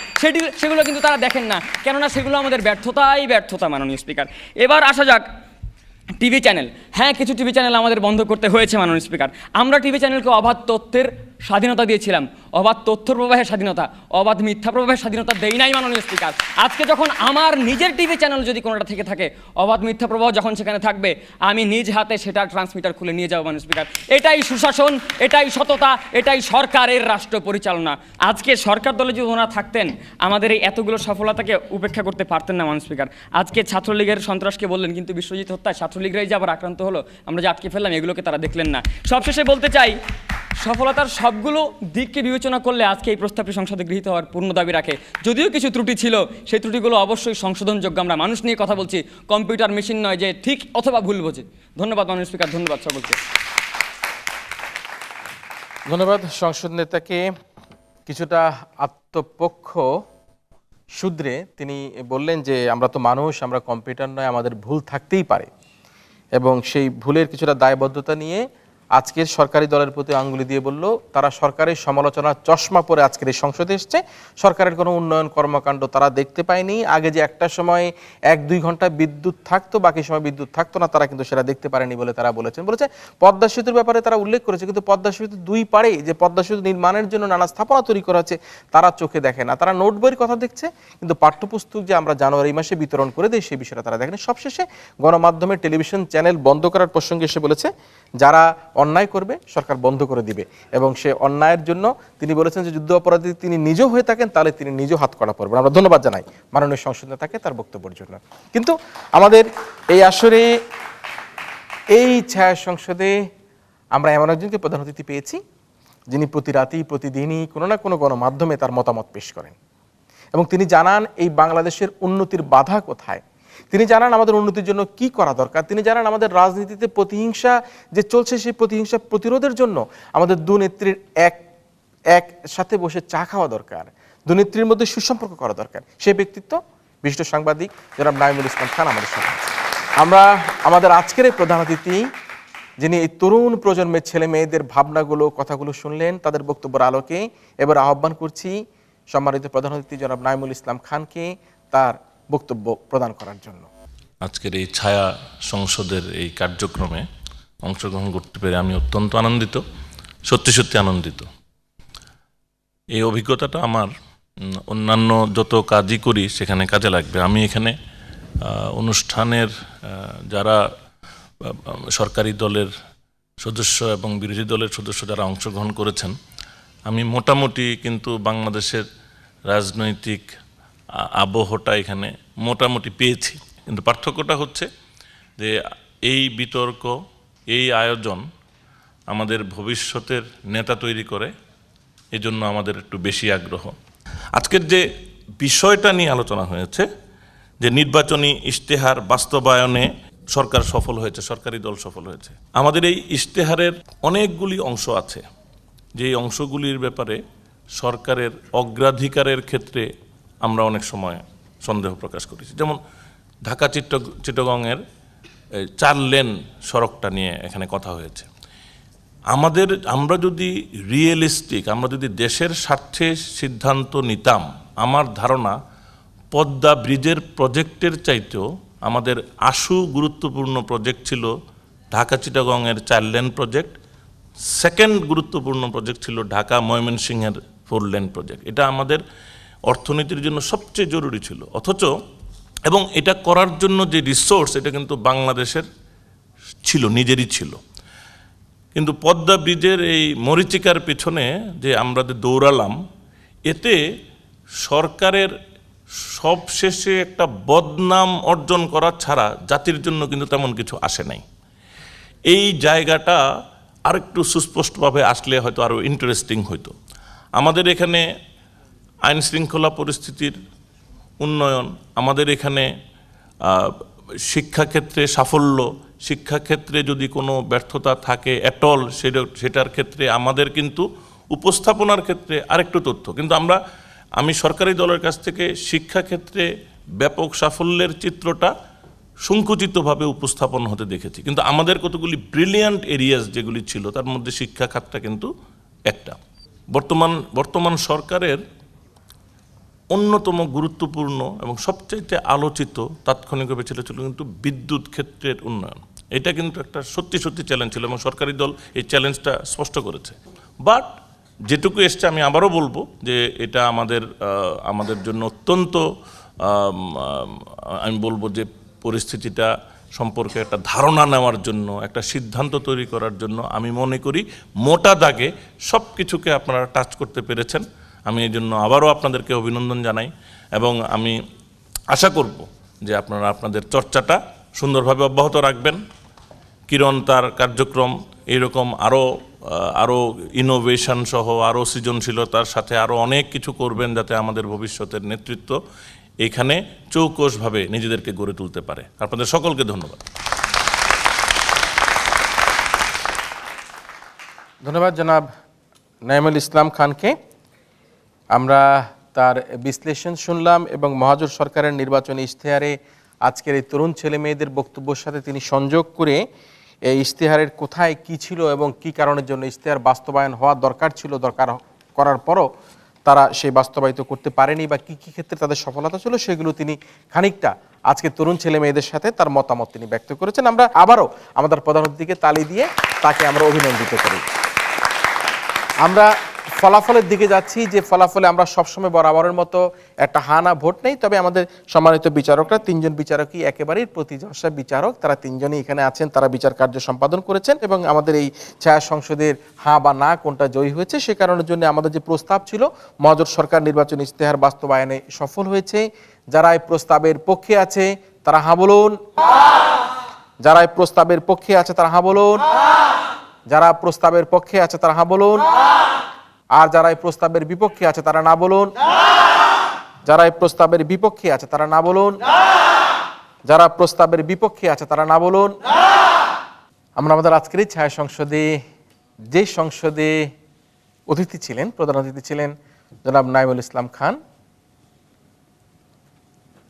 সেগুলো কিন্তু তারা দেখেন না, কেননা সেগুলো আমাদের ব্যর্থতাই ব্যর্থতা মাননীয় স্পিকার। এবার আসা যাক টিভি চ্যানেল। হ্যাঁ, কিছু টিভি চ্যানেল আমাদের বন্ধ করতে হয়েছে মাননীয় স্পিকার। আমরা টিভি চ্যানেলকে অবাধ তথ্যের স্বাধীনতা দিয়েছিলাম, অবাধ তথ্য প্রবাহের স্বাধীনতা, অবাধ মিথ্যা প্রবাহের স্বাধীনতা দেই নাই মাননীয় স্পিকার। আজকে যখন আমার নিজের টিভি চ্যানেল যদি কোনোটা থেকে থাকে, অবাধ মিথ্যা প্রবাহ যখন সেখানে থাকবে, আমি নিজ হাতে সেটা ট্রান্সমিটার খুলে নিয়ে যাবো মাননীয় স্পিকার। এটাই সুশাসন, এটাই সততা, এটাই সরকারের রাষ্ট্র পরিচালনা। আজকে সরকার দলে যদি ওনারা থাকতেন আমাদের এই এতগুলো সফলতাকে উপেক্ষা করতে পারতেন না মাননীয় স্পিকার। আজকে ছাত্রলীগের সন্ত্রাসকে বললেন, কিন্তু বিশ্বজিৎ হত্যায় ছাত্রলীগরাই যে আবার আক্রান্ত হলো, আমরা যে আটকে ফেললাম, এগুলোকে তারা দেখলেন না। সবশেষে বলতে চাই, সফলতার সবগুলো দিককে বিবেচনা করলে আজকে এই প্রস্তাবটি সংসদে গৃহীত হওয়ার পূর্ণ দাবি রাখে। যদিও কিছু ত্রুটি ছিল, সেই ত্রুটিগুলো অবশ্যই সংশোধনযোগ্য। আমরা মানুষ নিয়ে কথা বলছি, কম্পিউটার মেশিন নয় যে ঠিক অথবা ভুল বোঝে। ধন্যবাদ মাননীয় স্পিকার, ধন্যবাদ সকলকে।
ধন্যবাদ সংসদ নেতাকে। কিছুটা আত্মপক্ষ শুধরে তিনি বললেন যে আমরা তো মানুষ, আমরা কম্পিউটার নয়, আমাদের ভুল থাকতেই পারে, এবং সেই ভুলের কিছুটা দায়বদ্ধতা নিয়ে আজকের সরকারি দলের প্রতি আঙ্গুলি দিয়ে বলল তারা সরকারের সমালোচনার চশমা পরে আজকের এই সংসদে এসছে, সরকারের কোনো উন্নয়ন কর্মকাণ্ড তারা দেখতে পায়নি। আগে যে একটা সময় 1-2 ঘন্টা বিদ্যুৎ থাকতো, বাকি সময় বিদ্যুৎ থাকতো না, তারা কিন্তু সেটা দেখতে পারেনি বলে তারা বলেছে পদ্মা সেতুর ব্যাপারে তারা উল্লেখ করেছে, কিন্তু পদ্মা সেতু 2 পাড়ে যে পদ্মা সেতু নির্মাণের জন্য নানা স্থাপনা তৈরি করা হচ্ছে তারা চোখে দেখে না। তারা নোট বইয়ের কথা দেখছে, কিন্তু পাঠ্যপুস্তক যে আমরা জানুয়ারি মাসে বিতরণ করে দিই সেই বিষয়টা তারা দেখেনি। সবশেষে গণমাধ্যমের টেলিভিশন চ্যানেল বন্ধ করার প্রসঙ্গে এসে বলেছে যারা অন্যায় করবে সরকার বন্ধ করে দিবে, এবং সে অন্যায়ের জন্য তিনি বলেছেন যে যুদ্ধ অপরাধী তিনি নিজেও হয়ে থাকেন তাহলে তিনি নিজেও হাতকড়া পরবেন। আমরা ধন্যবাদ জানাই মাননীয় সংসদ নেতাকে তার বক্তব্যের জন্য। কিন্তু আমাদের এই আসরে এই ছায়া সংসদে আমরা এমন একজনকে প্রধান অতিথি পেয়েছি যিনি প্রতি রাতেই প্রতিদিনই কোনো না কোনো গণমাধ্যমে তার মতামত পেশ করেন, এবং তিনি জানান এই বাংলাদেশের উন্নতির বাধা কোথায়, তিনি জানান আমাদের উন্নতির জন্য কি করা দরকার, তিনি জানান আমাদের রাজনীতিতে প্রতিহিংসা যে চলছে সেই প্রতিহিংসা প্রতিরোধের জন্য আমাদের দুনেত্রীর এক সাথে বসে চা খাওয়া দরকার, দুনেত্রীর মধ্যে সুসম্পর্ক করা দরকার। সেই ব্যক্তিত্ব বিশিষ্ট সাংবাদিক জনাব নাঈমুল ইসলাম খান আমাদের সাথে। আমরা আমাদের আজকের এই প্রধান অতিথি যিনি এই তরুণ প্রজন্মের ছেলে মেয়েদের ভাবনাগুলো কথাগুলো শুনলেন, তাদের বক্তব্যের আলোকে এবার আহ্বান করছি সম্মানিত প্রধান অতিথি জনাব নাঈমুল ইসলাম খানকে তার বক্তব্য প্রদান করার জন্য।
আজকের এই ছায়া সংসদের এই কার্যক্রমে অংশগ্রহণ করতে পেরে আমি অত্যন্ত আনন্দিত, সত্যি সত্যি আনন্দিত। এই অভিজ্ঞতাটা আমার অন্যান্য যত কাজই করি সেখানে কাজে লাগবে। আমি এখানে অনুষ্ঠানের যারা সরকারি দলের সদস্য এবং বিরোধী দলের সদস্য যারা অংশগ্রহণ করেছেন, আমি মোটামুটি কিন্তু বাংলাদেশের রাজনৈতিক আবহটা এখানে মোটামুটি পেয়েছি, কিন্তু পার্থক্যটা হচ্ছে যে এই বিতর্ক, এই আয়োজন আমাদের ভবিষ্যতের নেতা তৈরি করে, এজন্য আমাদের একটু বেশি আগ্রহ। আজকের যে বিষয়টা নিয়ে আলোচনা হয়েছে যে নির্বাচনী ইশতেহার বাস্তবায়নে সরকার সফল হয়েছে, সরকারি দল সফল হয়েছে, আমাদের এই ইশতেহারের অনেকগুলি অংশ আছে যে অংশগুলির ব্যাপারে সরকারের অগ্রাধিকারের ক্ষেত্রে আমরা অনেক সময় সন্দেহ প্রকাশ করেছি। যেমন ঢাকা চিটাগংয়ের 4 লেন সড়কটা নিয়ে এখানে কথা হয়েছে। আমরা যদি রিয়েলিস্টিক, আমরা যদি দেশের স্বার্থে সিদ্ধান্ত নিতাম, আমার ধারণা পদ্মা ব্রিজের প্রজেক্টের চাইতেও আমাদের গুরুত্বপূর্ণ প্রজেক্ট ছিল ঢাকা চিটাগংয়ের 4 লেন প্রজেক্ট। সেকেন্ড গুরুত্বপূর্ণ প্রজেক্ট ছিল ঢাকা ময়মনসিংহের 4 লেন প্রজেক্ট। এটা আমাদের অর্থনীতির জন্য সবচেয়ে জরুরি ছিল, অথচ এবং এটা করার জন্য যে রিসোর্স, এটা কিন্তু বাংলাদেশের ছিল, নিজেরই ছিল। কিন্তু পদ্মা ব্রিজের এই মরীচিকার পিছনে যে আমরা দৌড়ালাম, এতে সরকারের সবশেষে একটা বদনাম অর্জন করা ছাড়া জাতির জন্য কিন্তু তেমন কিছু আসে নাই। এই জায়গাটা আরেকটু সুস্পষ্টভাবে আসলে হয়তো আরও ইন্টারেস্টিং হইতো। আমাদের এখানে আইন শৃঙ্খলা পরিস্থিতির উন্নয়ন, আমাদের এখানে শিক্ষাক্ষেত্রে সাফল্য, শিক্ষাক্ষেত্রে যদি কোনো ব্যর্থতা থাকে অ্যাটল, সেটার ক্ষেত্রে আমাদের কিন্তু উপস্থাপনার ক্ষেত্রে আরেকটু তথ্য। কিন্তু আমি সরকারি দলের কাছ থেকে শিক্ষাক্ষেত্রে ব্যাপক সাফল্যের চিত্রটা সংকুচিতভাবে উপস্থাপন হতে দেখেছি। কিন্তু আমাদের কতগুলি ব্রিলিয়ান্ট এরিয়াস যেগুলি ছিল, তার মধ্যে শিক্ষা খাতটা কিন্তু একটা। বর্তমান সরকারের অন্যতম গুরুত্বপূর্ণ এবং সবচাইতে আলোচিত তাৎক্ষণিকভাবে ছিল কিন্তু বিদ্যুৎ ক্ষেত্রের উন্নয়ন। এটা কিন্তু একটা সত্যি চ্যালেঞ্জ ছিল এবং সরকারি দল এই চ্যালেঞ্জটা স্পষ্ট করেছে। বাট যেটুকু এসছে, আমি আবারও বলবো যে এটা আমাদের জন্য অত্যন্ত, আমি বলবো যে পরিস্থিতিটা সম্পর্কে একটা ধারণা নেওয়ার জন্য, একটা সিদ্ধান্ত তৈরি করার জন্য আমি মনে করি মোটা দাগে সব কিছুকে আপনারা টাচ করতে পেরেছেন। আমি এই জন্য আবারও আপনাদেরকে অভিনন্দন জানাই এবং আমি আশা করব যে আপনারা আপনাদের চর্চাটা সুন্দরভাবে অব্যাহত রাখবেন। কিরণ তার কার্যক্রম এরকম আরও ইনোভেশন সহ, আরও সৃজনশীলতার সাথে আরও অনেক কিছু করবেন, যাতে আমাদের ভবিষ্যতের নেতৃত্ব এখানে চৌকসভাবে নিজেদেরকে গড়ে তুলতে পারে। আপনাদের সকলকে ধন্যবাদ।
ধন্যবাদ জনাব নাঈমুল ইসলাম খানকে। আমরা তার বিশ্লেষণ শুনলাম এবং মহাজোট সরকারের নির্বাচনী ইশতেহারে আজকের এই তরুণ ছেলে মেয়েদের বক্তব্যের সাথে তিনি সংযোগ করে এই ইশতেহারের কোথায় কি ছিল এবং কি কারণের জন্য ইশতেহার বাস্তবায়ন হওয়ার দরকার ছিল, দরকার করার পরও তারা সেই বাস্তবায়িত করতে পারেনি বা কি কি ক্ষেত্রে তাদের সফলতা ছিল, সেগুলো তিনি খানিকটা আজকে তরুণ ছেলে মেয়েদের সাথে তার মতামত তিনি ব্যক্ত করেছেন। আমরা আবারও আমাদের প্রধান অতিথিকে তালি দিয়ে তাকে আমরা অভিনন্দিত করি। আমরা ফলাফলের দিকে যাচ্ছি, যে ফলাফলে আমরা সবসময় বরাবরের মতো একটা হানা ভোট নেই, তবে আমাদের সম্মানিত বিচারকরা 3 জন বিচারকই একেবারেই প্রতিযশা বিচারক, তারা 3 জনই এখানে আছেন, তারা বিচার কার্য সম্পাদন করেছেন এবং আমাদের এই ছায়া সংসদের হ্যাঁ বা না কোনটা জয়ী হয়েছে সে কারণের জন্য আমাদের যে প্রস্তাব ছিল মহাজোট সরকার নির্বাচনী ইশতেহার বাস্তবায়নে সফল হয়েছে। যারা এই প্রস্তাবের পক্ষে আছে তারা হ্যাঁ বলুন, যারা এই প্রস্তাবের পক্ষে আছে তারা হ্যাঁ বলুন, যারা প্রস্তাবের পক্ষে আছে তারা হ্যাঁ বলুন, আর যারা এই প্রস্তাবের বিপক্ষে আছে তারা না বলুন, যারা এই প্রস্তাবের বিপক্ষে আছে তারা না বলুন, যারা প্রস্তাবের বিপক্ষে আছে তারা না বলুন। আমরা আমাদের আজকের ছায়া সংসদে যে সংসদে অতিথি ছিলেন, প্রধান অতিথি ছিলেন জনাব নাঈমুল ইসলাম খান,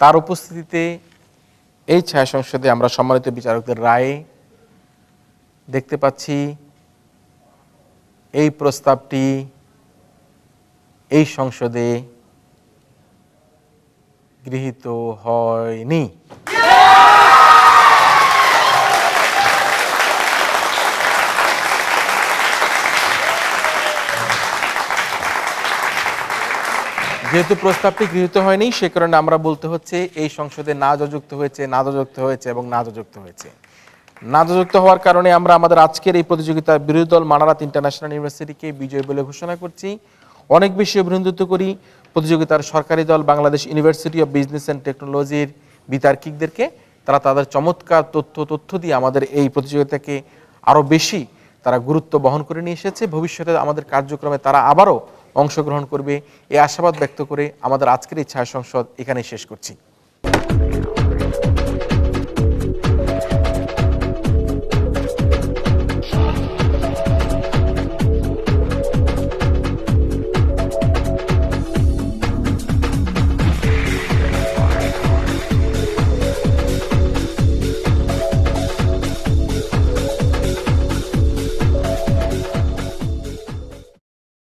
তার উপস্থিতিতে এই ছায়া সংসদে আমরা সম্মানিত বিচারকদের রায়ে দেখতে পাচ্ছি এই প্রস্তাবটি এই সংসদে গৃহীত হয়নি। যেহেতু প্রস্তাবটি গৃহীত হয়নি সে কারণে আমরা বলতে হচ্ছে এই সংসদে না যুক্ত হয়েছে, না যুক্ত হয়েছে এবং না যুক্ত হয়েছে। না যুক্ত হওয়ার কারণে আমরা আমাদের আজকের এই প্রতিযোগিতার বিরোধী দল মানারাত ইন্টারন্যাশনাল ইউনিভার্সিটিকে বিজয়ী বলে ঘোষণা করছি। অনেক বেশি অভিনন্দিত করি প্রতিযোগিতার সরকারি দল Bangladesh university of business and টেকনোলজির বিতার্কিকদেরকে। তারা তাদের চমৎকার তথ্য দিয়ে আমাদের এই প্রতিযোগিতাকে আরও বেশি তারা গুরুত্ব বহন করে নিয়ে এসেছে। ভবিষ্যতে আমাদের কার্যক্রমে তারা আবারও অংশগ্রহণ করবে এই আশাবাদ ব্যক্ত করে আমাদের আজকের এই ছায়া সংসদ এখানেই শেষ করছি।